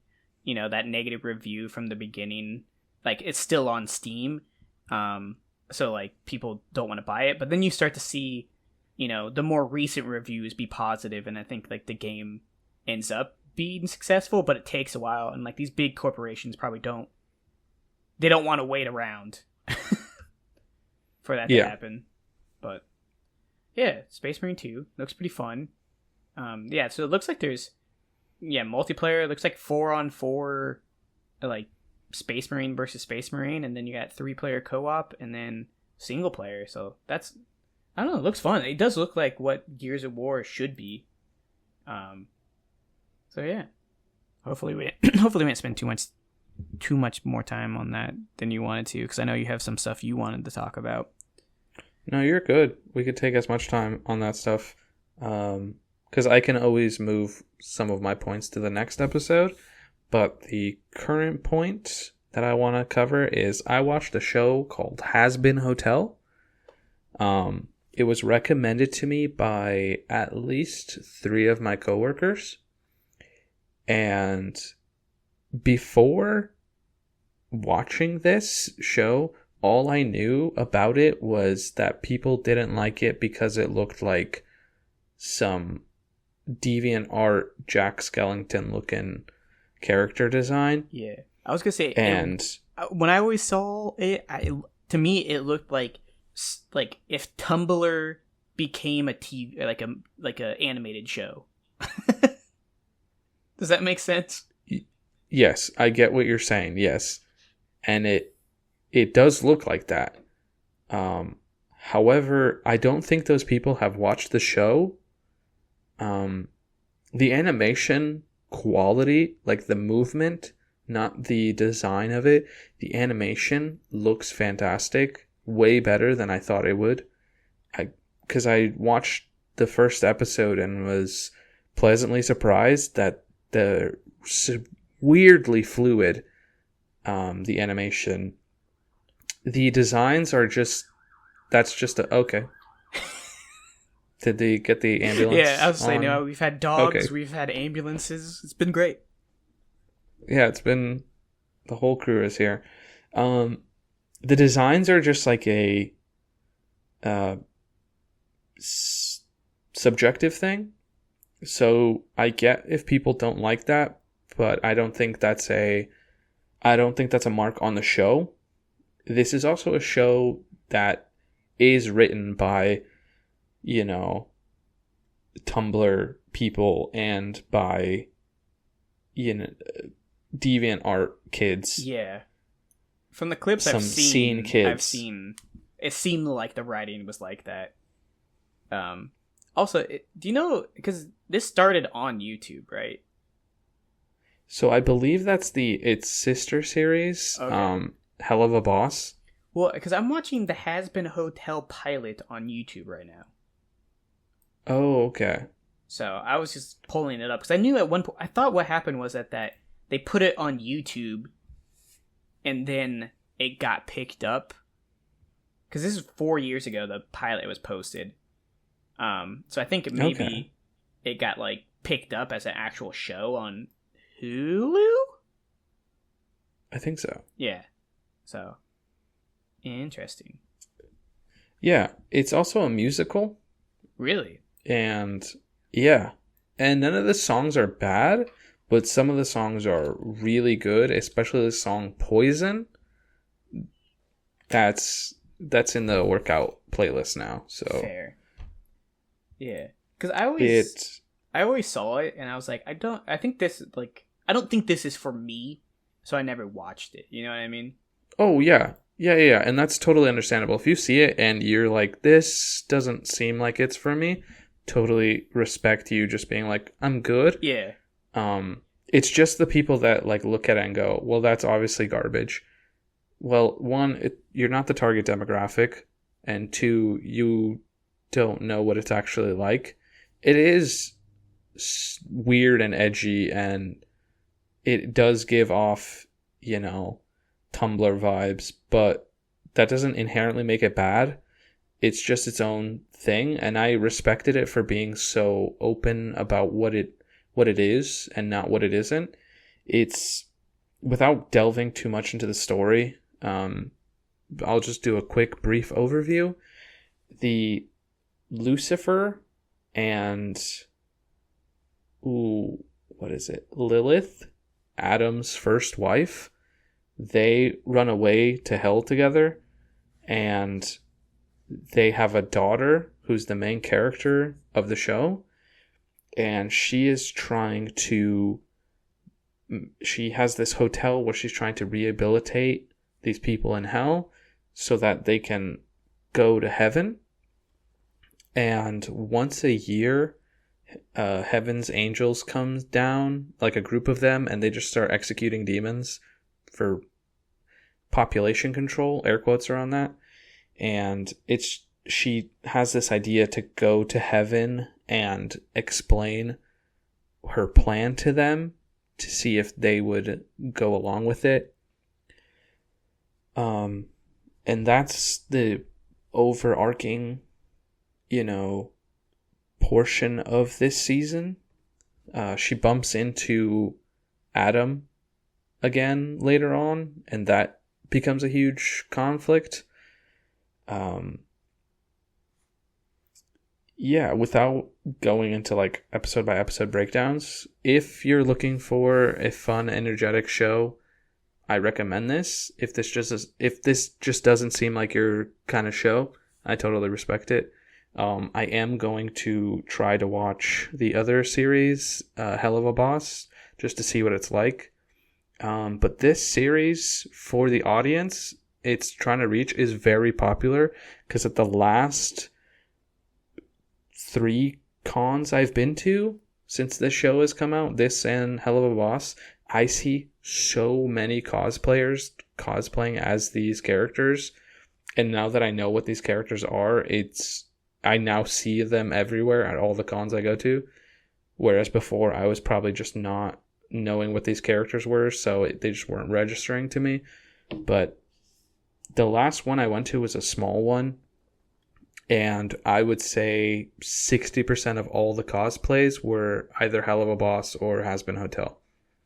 That negative review from the beginning, like, it's still on Steam, so like people don't want to buy it. But then you start to see, the more recent reviews be positive, and I think like the game ends up being successful, but it takes a while, and like these big corporations probably don't want to wait around for that to happen. But yeah, Space Marine 2 looks pretty fun. Yeah, so it looks like there's multiplayer. It looks like 4-on-4, like Space Marine versus Space Marine, and then you got 3-player co-op, and then single player. So that's, I don't know, it looks fun. It does look like what Gears of War should be. So yeah, hopefully we won't spend too much more time on that than you wanted to, because I know you have some stuff you wanted to talk about. No, you're good. We could take as much time on that stuff, because I can always move some of my points to the next episode. But the current point that I want to cover is I watched a show called Hazbin Hotel. It was recommended to me by at least 3 of my coworkers. And before watching this show, all I knew about it was that people didn't like it because it looked like some DeviantArt Jack Skellington looking character design. Yeah. I was going to say, and when I always saw it, to me, it looked like if Tumblr became a TV, like a animated show. Does that make sense? Yes, I get what you're saying. Yes. And it does look like that. However, I don't think those people have watched the show. The animation quality, like the movement, not the design of it, the animation looks fantastic. Way better than I thought it would. Because I watched the first episode and was pleasantly surprised that the weirdly fluid, the animation, the designs are just, that's just okay. Did they get the ambulance? Yeah, I was saying, no, we've had dogs, okay. We've had ambulances. It's been great. Yeah, it's been, the whole crew is here. The designs are just like a subjective thing. So I get if people don't like that, but I don't think that's a mark on the show. This is also a show that is written by, Tumblr people and by, DeviantArt kids. Yeah. From the clips I've seen, it seemed like the writing was like that. Also, do you know, because this started on YouTube, right? So I believe that's its sister series, okay. Hell of a Boss. Well, because I'm watching the Hazbin Hotel pilot on YouTube right now. Oh, okay. So I was just pulling it up, because I knew at one point, I thought what happened was that they put it on YouTube, and then it got picked up. Because this is 4 years ago, the pilot was posted. So I think maybe it got picked up as an actual show on Hulu? I think so. Yeah. So, interesting. Yeah, it's also a musical. Really? And, yeah. And none of the songs are bad, but some of the songs are really good, especially the song Poison. That's in the workout playlist now. So fair. Yeah, because I always saw it and I was like, I don't think this is for me, so I never watched it. You know what I mean? Oh yeah, and that's totally understandable. If you see it and you're like, this doesn't seem like it's for me, totally respect you just being like, I'm good. Yeah. It's just the people that look at it and go, well, that's obviously garbage. Well, one, you're not the target demographic, and 2, you don't know what it's actually like. It is weird and edgy, and it does give off, Tumblr vibes, but that doesn't inherently make it bad. It's just its own thing, and I respected it for being so open about what it is and not what it isn't. It's, without delving too much into the story, I'll just do a quick brief overview. The Lucifer and Lilith, Adam's first wife, they run away to hell together, and they have a daughter who's the main character of the show, and she has this hotel where she's trying to rehabilitate these people in hell so that they can go to heaven, and once a year, heaven's angels come down, like a group of them, and they just start executing demons for population control, air quotes around that. And she has this idea to go to heaven and explain her plan to them to see if they would go along with it. And that's the overarching, portion of this season. She bumps into Adam again later on, and that becomes a huge conflict. Without going into like episode by episode breakdowns, if you're looking for a fun, energetic show, I recommend this. If this just doesn't seem like your kind of show, I totally respect it. I am going to try to watch the other series, Hell of a Boss, just to see what it's like. But this series, for the audience it's trying to reach, is very popular, because at the last 3 cons I've been to since this show has come out, this and Hell of a Boss, I see so many cosplayers cosplaying as these characters. And now that I know what these characters are, I now see them everywhere at all the cons I go to. Whereas before, I was probably just not knowing what these characters were, so they just weren't registering to me. But the last one I went to was a small one, and I would say 60% of all the cosplays were either Hell of a Boss or Hazbin Hotel.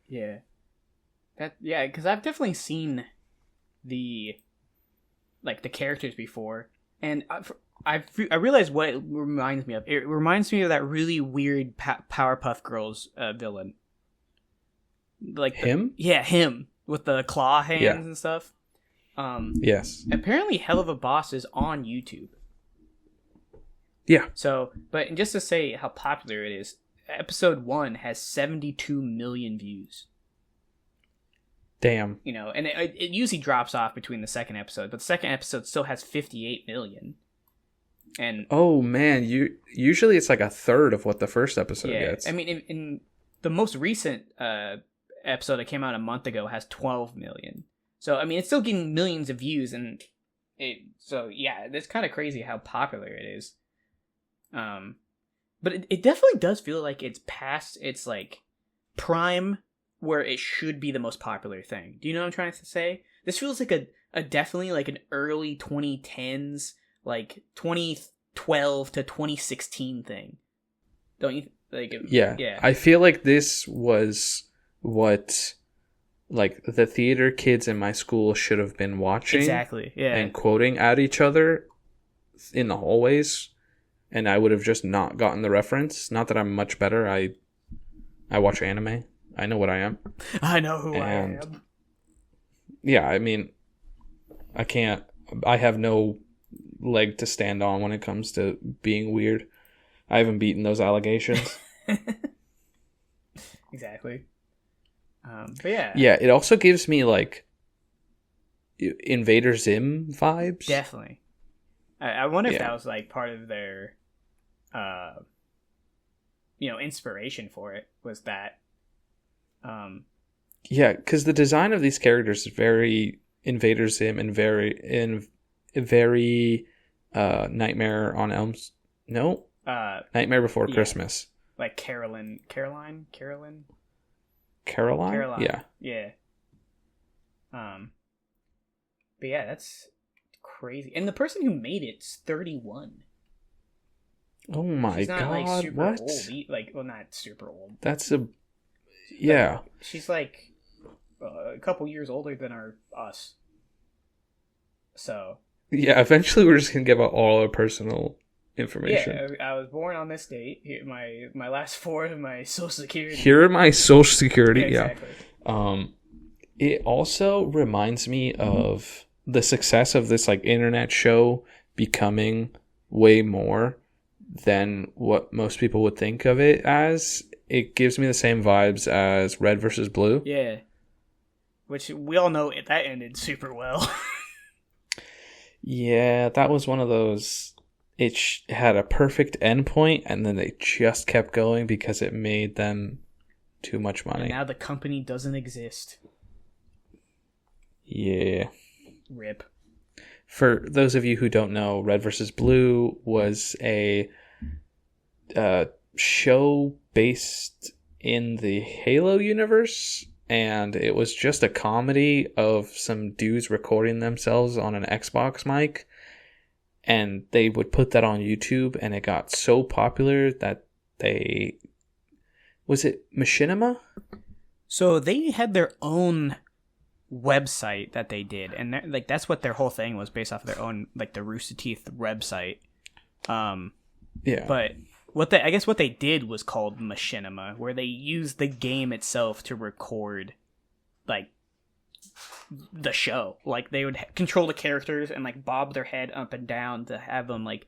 Yeah. Because I've definitely seen the characters before, and I realized what it reminds me of. It reminds me of that really weird Powerpuff Girls villain. Like him? Him with the claw hands and stuff. Yes. Apparently, Hell of a Boss is on YouTube. Yeah. So, but just to say how popular it is, episode 1 has 72 million views. Damn. And it usually drops off between the second episode, but the second episode still has 58 million. And oh man, usually it's like a third of what the first episode gets. I mean, in the most recent episode that came out a month ago has 12 million. So I mean, it's still getting millions of views, and it's kind of crazy how popular it is. But it definitely does feel like it's past its like prime, where it should be the most popular thing. Do you know what I'm trying to say? This feels like a definitely like an early 2010s, like 2012 to 2016 thing. Don't you like? Yeah. I feel like this was what like the theater kids in my school should have been watching. Exactly. Yeah. And quoting at each other in the hallways, and I would have just not gotten the reference. Not that I'm much better. I watch anime. I know what I am. I know who I am. Yeah, I mean, I have no leg to stand on when it comes to being weird. I haven't beaten those allegations. Exactly. But yeah. Yeah, it also gives me like Invader Zim vibes. Definitely. I wonder if that was like part of their inspiration for it, was that. Yeah, because the design of these characters is very Invader Zim and very Nightmare on Elm's. No, Nightmare Before Christmas. Like Caroline. Yeah. But yeah, that's crazy. And the person who made it's 31. Oh my She's not, god! Like, super what? Old. Not super old. That's a. Yeah. She's like a couple years older than us. So. Yeah, eventually we're just gonna give out all our personal information. Yeah, I was born on this date. Here, my last 4 of my social security. Here are my social security. Exactly. Yeah. It also reminds me of the success of this like internet show becoming way more than what most people would think of it as. It gives me the same vibes as Red versus Blue. Yeah. Which we all know that ended super well. Yeah, that was one of those. Had a perfect endpoint, and then they just kept going because it made them too much money. And now the company doesn't exist. Yeah. Rip. For those of you who don't know, Red vs. Blue was a show based in the Halo universe, and it was just a comedy of some dudes recording themselves on an Xbox mic, and they would put that on YouTube, and it got so popular that they... Was it Machinima? So they had their own website that they did, and like that's what their whole thing was, based off of their own, like, the Rooster Teeth website. Yeah. But I guess what they did was called Machinima, where they used the game itself to record, like, the show. Like, they would control the characters and, like, bob their head up and down to have them, like,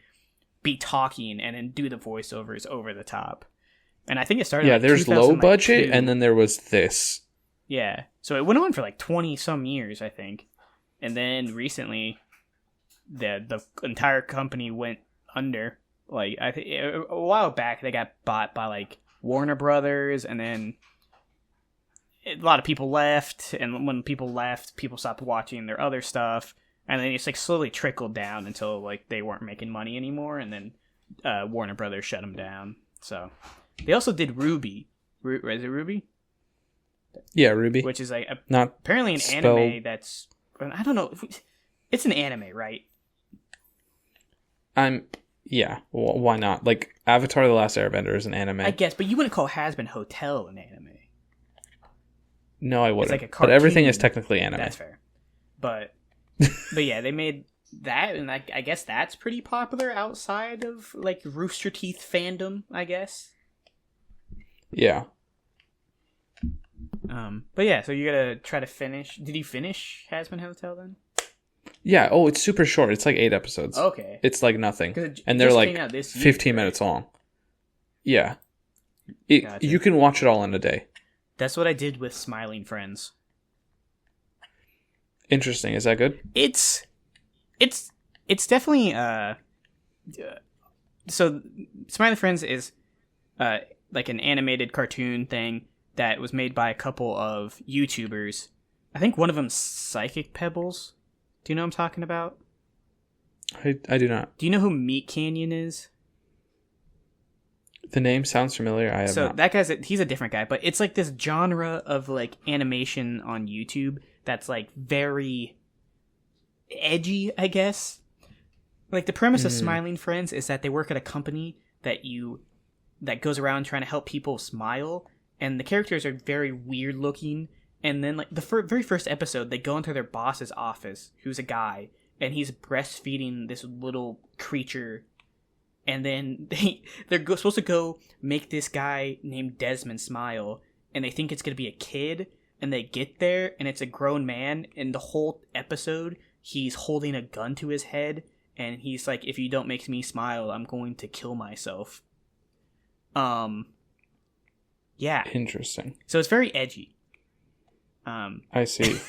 be talking and then do the voiceovers over the top. And I think it started. Yeah, like, there's low budget, 2002. and then there was this. Yeah, so it went on for like 20 some years, I think, and then recently, the entire company went under. Like, I think a while back they got bought by like Warner Brothers, and then a lot of people left, and when people left, people stopped watching their other stuff, and then it's like slowly trickled down until like they weren't making money anymore, and then Warner Brothers shut them down. So they also did Ruby. Is it Ruby? Yeah, Ruby. Which is like not apparently an anime that's... I don't know. It's an anime, right? Yeah, why not? Like, Avatar The Last Airbender is an anime. I guess, but you wouldn't call Hazbin Hotel an anime. No, I wouldn't. It's like a but cartoon. Everything is technically anime. That's fair. But yeah, they made that, and I guess that's pretty popular outside of, like, Rooster Teeth fandom, I guess. Yeah. But yeah, so you gotta try to finish. Did you finish Hazbin Hotel then? Yeah. Oh, it's super short. It's like 8 episodes. Okay. It's like nothing, It and they're just like came out this year, 15 right? minutes long. Yeah. Gotcha. You can watch it all in a day. That's what I did with Smiling Friends. Interesting. Is that good? It's definitely so Smiling Friends is like an animated cartoon thing that was made by a couple of YouTubers. I think one of them's Psychic Pebbles. Do you know what I'm talking about? I do not. Do you know who Meat Canyon is? The name sounds familiar. I have So not. that he's a different guy, but it's like this genre of like animation on YouTube that's like very edgy, I guess. Like, the premise of Smiling Friends is that they work at a company that goes around trying to help people smile, and the characters are very weird looking. And then, like, the very first episode, they go into their boss's office, who's a guy, and he's breastfeeding this little creature. And then they're supposed to go make this guy named Desmond smile, and they think it's going to be a kid, and they get there, and it's a grown man, and the whole episode, he's holding a gun to his head, and he's like, if you don't make me smile, I'm going to kill myself. Yeah. Interesting. So it's very edgy. I see.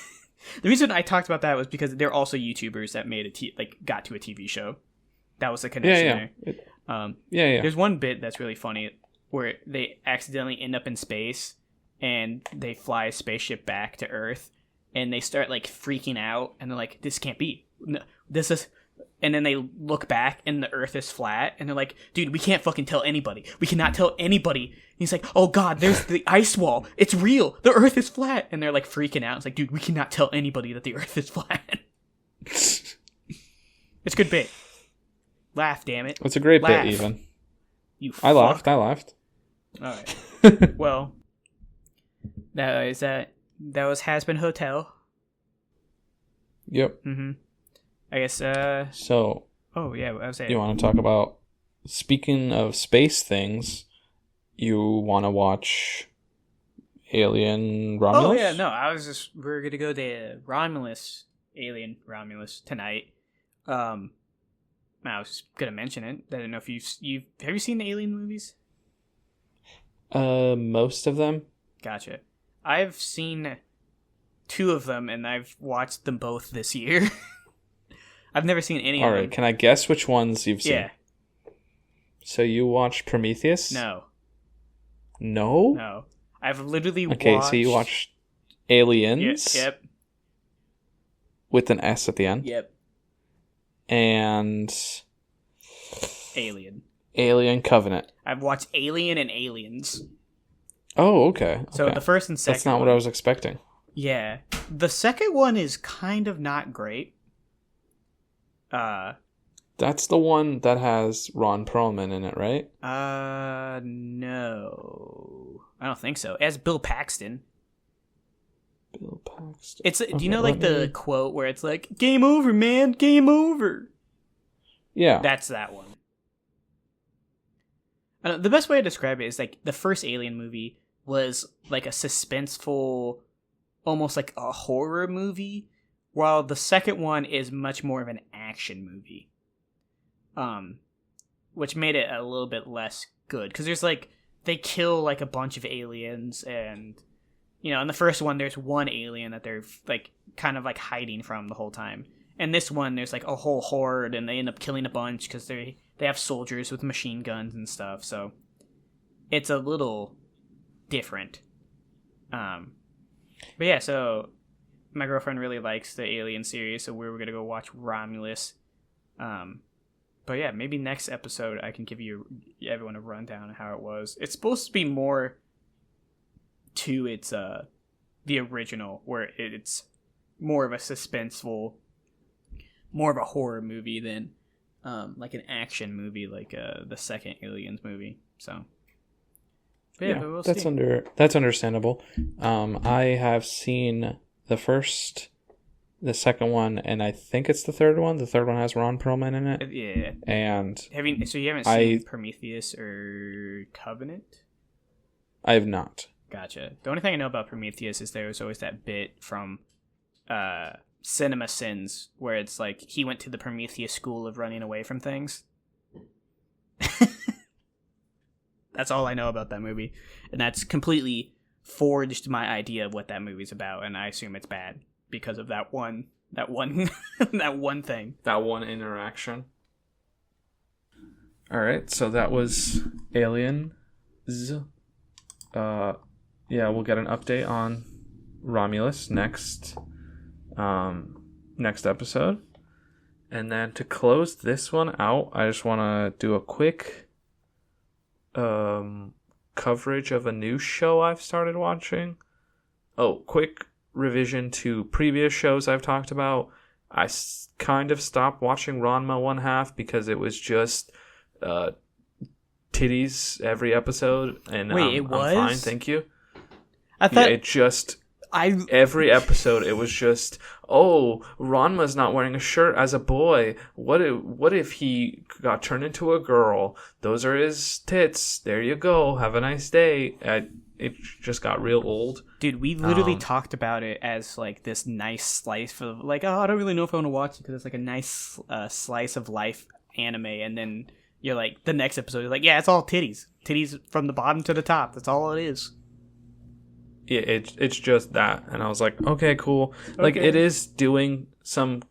The reason I talked about that was because they're also YouTubers that made got to a TV show. That was the connection there. Yeah. There's one bit that's really funny where they accidentally end up in space and they fly a spaceship back to Earth, and they start like freaking out, and they're like, "This can't be. No, this is." And then they look back and the Earth is flat, and they're like, "Dude, we can't fucking tell anybody. We cannot tell anybody." And he's like, "Oh God, there's the ice wall. It's real. The Earth is flat." And they're like freaking out. It's like, "Dude, we cannot tell anybody that the Earth is flat." It's a good bit. Laugh, damn it. It's a great Laugh. bit, even. You I fuck. laughed. All right. Well, that was Hazbin Hotel. Yep. Mm-hmm. I guess. So. Oh yeah, I was saying. You want to talk about? Speaking of space things, you want to watch Alien Romulus? Oh yeah, no, we're gonna go to Alien Romulus tonight. I was just gonna mention it. I don't know if have you seen the Alien movies? Most of them. Gotcha. I've seen 2 of them, and I've watched them both this year. I've never seen any All of right, them. can I guess which ones you've seen? Yeah. So you watched Prometheus? No. No? No. I've literally Okay, watched... so you watched Aliens? Yep. With an S at the end? Yep. And... Alien Covenant. I've watched Alien and Aliens. Oh, okay. So the first and second That's not what I was expecting. Yeah. The second one is kind of not great. That's the one that has Ron Perlman in it, right? No. I don't think so. It has Bill Paxton. Bill Paxton. It's do you know like the quote where it's like, "Game over, man, game over." Yeah. That's that one. The best way to describe it is like the first Alien movie was like a suspenseful, almost like a horror movie, while the second one is much more of an action movie. Which made it a little bit less good because there's like they kill like a bunch of aliens, and you know in the first one there's one alien that they're like kind of like hiding from the whole time, and this one there's like a whole horde and they end up killing a bunch because they have soldiers with machine guns and stuff, so it's a little different. But yeah, so my girlfriend really likes the Alien series, so we were gonna go watch Romulus. But yeah, maybe next episode I can give everyone a rundown of how it was. It's supposed to be more to its the original, where it's more of a suspenseful, more of a horror movie than like an action movie like the second Aliens movie. So yeah, but we'll that's see. That's understandable. I have seen the first, the second one, and I think it's the third one. The third one has Ron Perlman in it. Yeah. And So you haven't seen Prometheus or Covenant? I have not. Gotcha. The only thing I know about Prometheus is there was always that bit from Cinema Sins where it's like he went to the Prometheus school of running away from things. That's all I know about that movie, and that's completely forged my idea of what that movie's about, and I assume it's bad because of that one that one thing. That one interaction. All right, so that was Aliens. Yeah, we'll get an update on Romulus next episode. And then to close this one out, I just want to do a quick coverage of a new show I've started watching. Oh, quick revision to previous shows I've talked about. I kind of stopped watching Ranma 1/2 because it was just titties every episode, and Wait, it was? I'm fine, thank you. I thought it just every episode it was just, oh, Ranma's not wearing a shirt as a boy. What if he got turned into a girl? Those are his tits. There you go. Have a nice day. It just got real old. Dude, we literally talked about it as like this nice slice of like, oh, I don't really know if I want to watch it because it's like a nice slice of life anime, and then you're like, the next episode, you're like, yeah, it's all titties from the bottom to the top. That's all it is. Yeah, it's just that, and I was like, okay, cool. Okay. Like it is doing some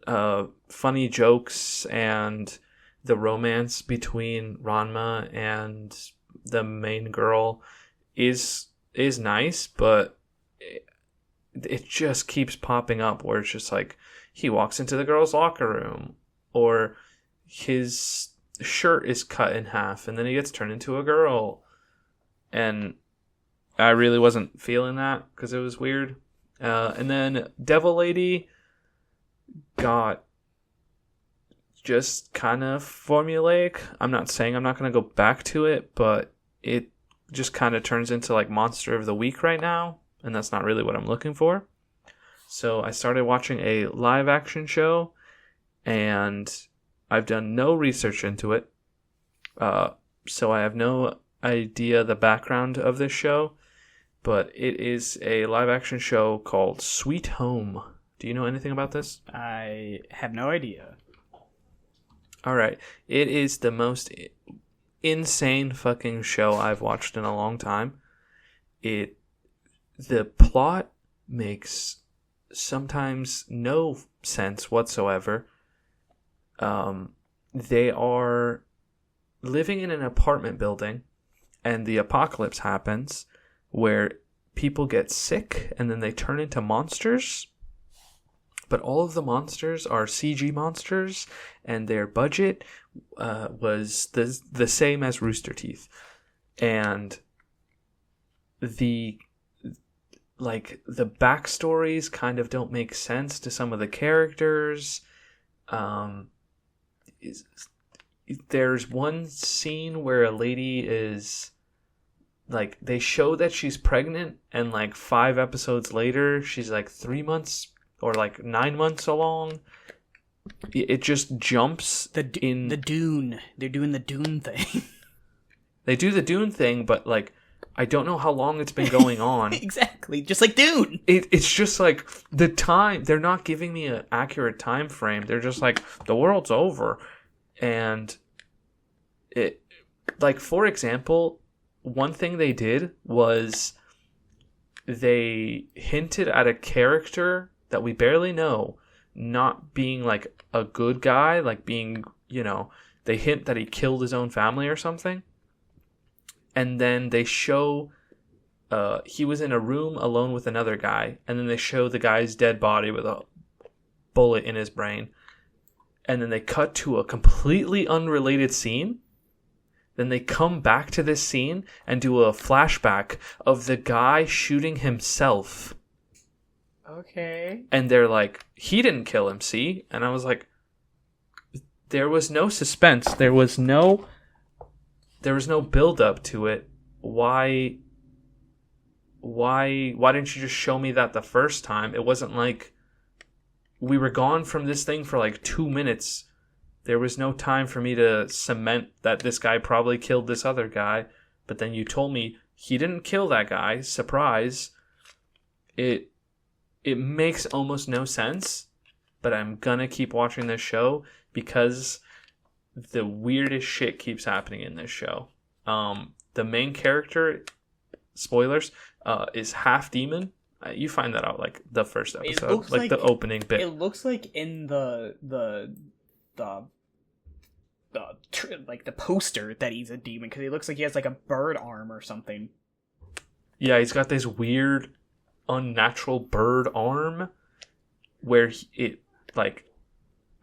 funny jokes, and the romance between Ranma and the main girl is nice, but it just keeps popping up where it's just like he walks into the girl's locker room, or his shirt is cut in half and then he gets turned into a girl, and I really wasn't feeling that because it was weird. And then Devil Lady got just kind of formulaic. I'm not saying I'm not going to go back to it, but it just kind of turns into like Monster of the Week right now, and that's not really what I'm looking for. So I started watching a live action show, and I've done no research into it. So I have no idea the background of this show, but it is a live action show called Sweet Home. Do you know anything about this? I have no idea. All right. It is the most insane fucking show I've watched in a long time. The plot makes sometimes no sense whatsoever. They are living in an apartment building, and the apocalypse happens where people get sick and then they turn into monsters. But all of the monsters are CG monsters, and their budget was the same as Rooster Teeth. And the backstories kind of don't make sense to some of the characters. There's one scene where a lady is like, they show that she's pregnant, and like 5 episodes later she's like 3 months or like 9 months along. It just jumps the Dune. They're doing the Dune thing. They do the Dune thing, but like, I don't know how long it's been going on. Exactly, just like Dune. It's just like the time. They're not giving me an accurate time frame. They're just like, the world's over. And it, like, for example, one thing they did was they hinted at a character that we barely know not being like a good guy, like being, they hint that he killed his own family or something. And then they show he was in a room alone with another guy, and then they show the guy's dead body with a bullet in his brain. And then they cut to a completely unrelated scene. Then they come back to this scene and do a flashback of the guy shooting himself. Okay. And they're like, he didn't kill him, see? And I was like, there was no suspense. There was no build up to it. Why didn't you just show me that the first time? It wasn't like we were gone from this thing for like 2 minutes. There was no time for me to cement that this guy probably killed this other guy. But then you told me he didn't kill that guy. Surprise. It makes almost no sense, but I'm gonna keep watching this show because the weirdest shit keeps happening in this show. The main character, spoilers, is half demon. You find that out like the first episode, like the opening bit. It looks like in the poster that he's a demon, because he looks like he has like a bird arm or something. Yeah, he's got this weird, unnatural bird arm where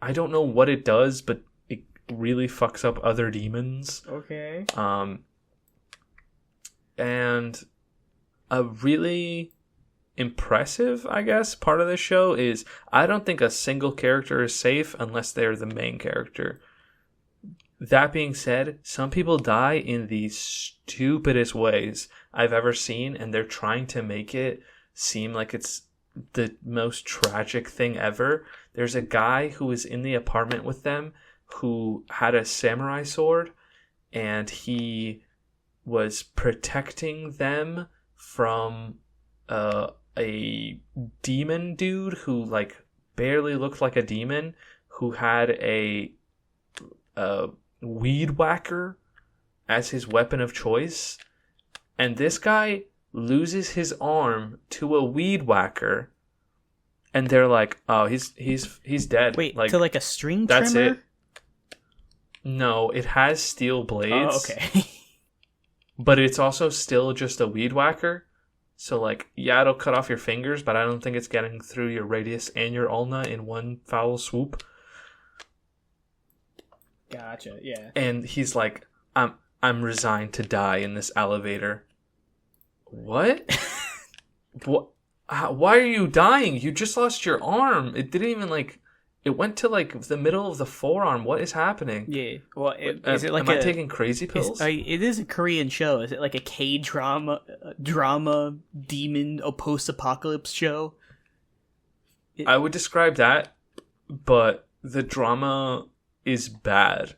I don't know what it does, but it really fucks up other demons. Okay. And a really impressive, I guess, part of the show is I don't think a single character is safe unless they're the main character. That being said, some people die in the stupidest ways I've ever seen, and they're trying to make it seem like it's the most tragic thing ever. There's a guy who was in the apartment with them who had a samurai sword, and he was protecting them from a demon dude who like barely looked like a demon, who had a weed whacker as his weapon of choice. And this guy loses his arm to a weed whacker, and they're like, oh, he's dead. Wait, like, to like a string that's trimmer? it. No, it has steel blades. Oh, okay. But it's also still just a weed whacker. So, like, yeah, it'll cut off your fingers, but I don't think it's getting through your radius and your ulna in one foul swoop. Gotcha, yeah. And he's like, I'm resigned to die in this elevator. What? What? Why are you dying? You just lost your arm. It didn't even, like... It went to, like, the middle of the forearm. What is happening? Yeah. Well, is it like am I taking crazy pills? It is a Korean show. Is it like a K-drama, demon, post-apocalypse show? I would describe that, but the drama is bad.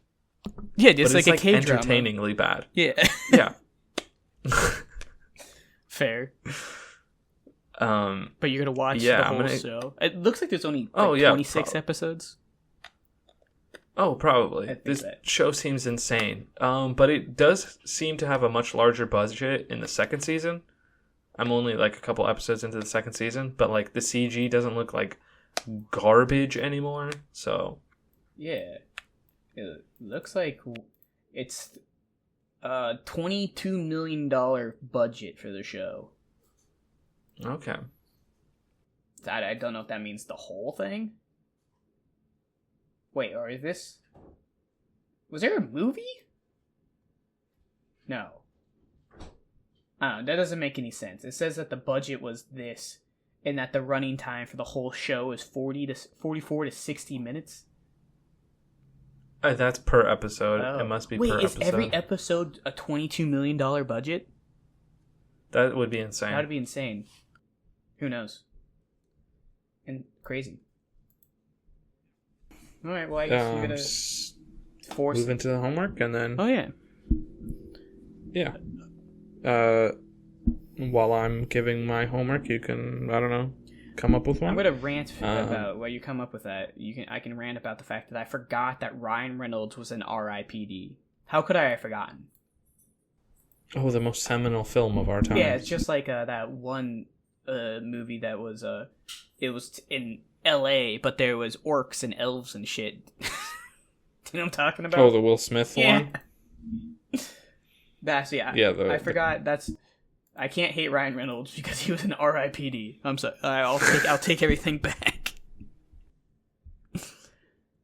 Yeah, just like a like K-drama. Entertainingly bad. Yeah. Yeah. Fair. But you're gonna watch the whole show. It looks like there's only 26 episodes. Oh, probably. This show seems insane. But it does seem to have a much larger budget in the second season. I'm only like a couple episodes into the second season, but like the CG doesn't look like garbage anymore. So Yeah, it looks like it's $22 million budget for the show. okay. I don't know if that means the whole thing. Wait, or is this... Was there a movie? No. I don't know, that doesn't make any sense. It says that the budget was this, and that the running time for the whole show is 44 to 60 minutes. That's per episode. Oh. It must be Wait, per is episode. every episode a $22 million budget? That would be insane. That would be insane. Who knows? And crazy. Alright, well, I guess you're gonna force... Move into the homework, and then... Oh, yeah. Yeah. While I'm giving my homework, you can, I don't know, come up with one. I'm gonna rant about while you come up with that. I can rant about the fact that I forgot that Ryan Reynolds was an R.I.P.D. How could I have forgotten? Oh, the most seminal film of our time. Yeah, it's just like that one movie that was it was in L.A., but there was orcs and elves and shit. Do you know what I'm talking about? Oh, the Will Smith one? That's I forgot. I can't hate Ryan Reynolds because he was an R.I.P.D. I'm sorry. I'll take everything back.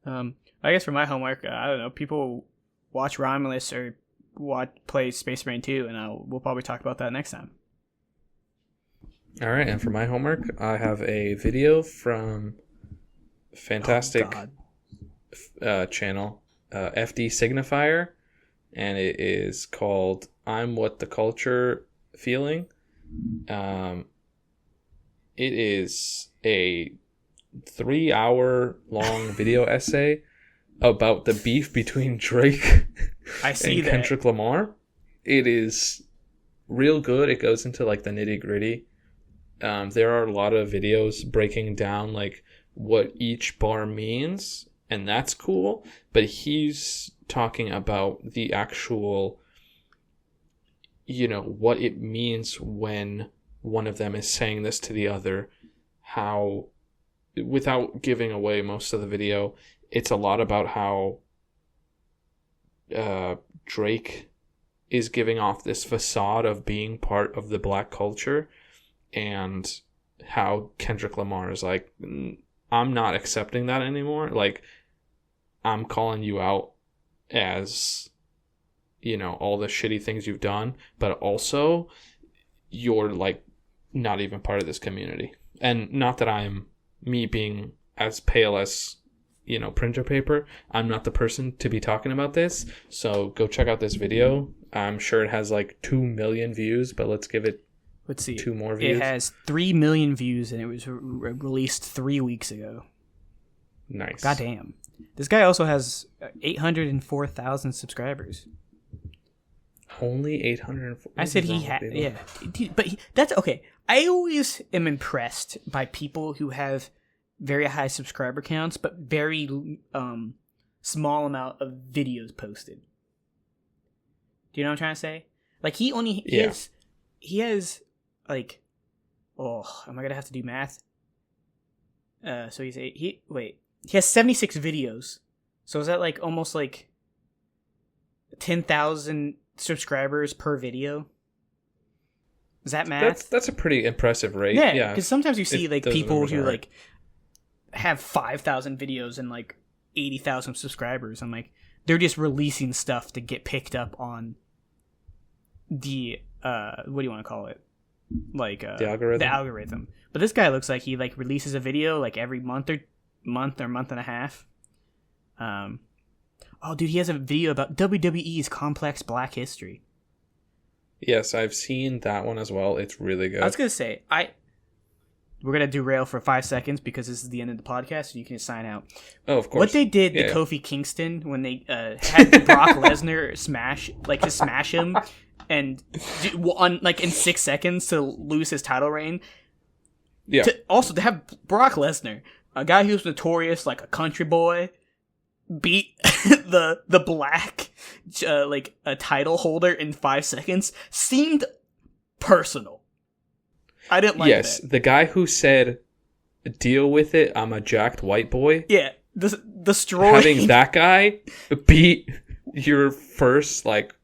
I guess for my homework, I don't know. People watch Romulus or play Space Marine 2, and we'll probably talk about that next time. All right, and for my homework, I have a video from fantastic channel, FD Signifier, and it is called "I'm What the Culture Feeling." It is a 3-hour long video essay about the beef between Drake and Kendrick Lamar. It is real good. It goes into like the nitty gritty. There are a lot of videos breaking down like what each bar means, and that's cool. But he's talking about the actual, what it means when one of them is saying this to the other, how, without giving away most of the video, it's a lot about how Drake is giving off this facade of being part of the black culture, and how Kendrick Lamar is like, I'm not accepting that anymore. Like, I'm calling you out as, all the shitty things you've done, but also you're like not even part of this community. And not that me being as pale as, printer paper, I'm not the person to be talking about this. So go check out this video. I'm sure it has like 2 million views, but let's give it 2 more views. It has 3 million views, and it was released 3 weeks ago. Nice. Goddamn. This guy also has 804,000 subscribers. Only 804. I said he had, yeah. But that's okay. I always am impressed by people who have very high subscriber counts, but very small amount of videos posted. Do you know what I'm trying to say? Like he has like, am I gonna have to do math? So he has 76 videos. So is that like almost like 10,000 subscribers per video? Is that math? That's a pretty impressive rate. Yeah, because sometimes you see like people who like have 5,000 videos and like 80,000 subscribers. I'm like, they're just releasing stuff to get picked up on the what do you want to call it? Like the algorithm. But this guy looks like he like releases a video like every month or month and a half. Oh, dude, he has a video about WWE's complex black history. Yes, I've seen that one as well. It's really good. I was gonna say we're gonna derail for 5 seconds because this is the end of the podcast, so you can just sign out. Oh, of course. What they did to Kofi Kingston when they had Brock Lesnar smash him and in 6 seconds to lose his title reign. Yeah. To have Brock Lesnar, a guy who's notorious like a country boy, beat the black like a title holder in 5 seconds seemed personal. I didn't like yes, that. the guy who said, "Deal with it, I'm a jacked white boy." Yeah, destroy Having that guy beat your first, like,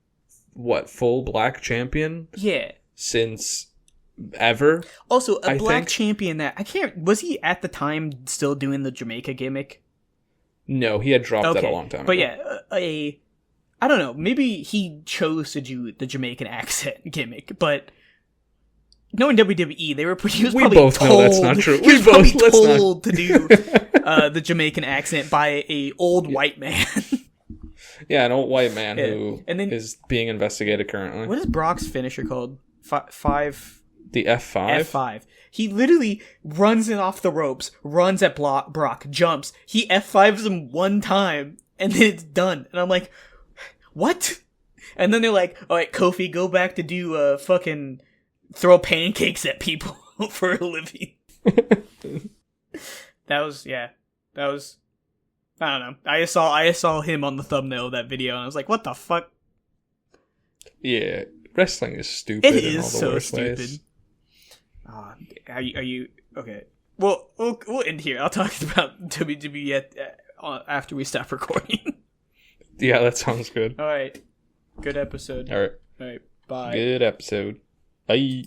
what, full black champion? Yeah. Since ever. Also, a black champion that was he at the time still doing the Jamaica gimmick? No, he had dropped that a long time ago. But yeah, I don't know, maybe he chose to do the Jamaican accent gimmick, but knowing WWE, he was probably both told, know that's not true. He was probably told to do the Jamaican accent by a old white man. Yeah, an old white man who is being investigated currently. What is Brock's finisher called? Five. The F5? F5. He literally runs it off the ropes, runs at Brock, jumps. He F5s him one time, and then it's done. And I'm like, what? And then they're like, alright, Kofi, go back to do fucking throw pancakes at people for a living. That was, I don't know. I just saw him on the thumbnail of that video, and I was like, what the fuck? Yeah, wrestling is stupid. It is so stupid. Ways. Are you okay? Well, we'll end here. I'll talk about WWE after we stop recording. Yeah, that sounds good. All right, good episode. All right, bye. Good episode. Bye.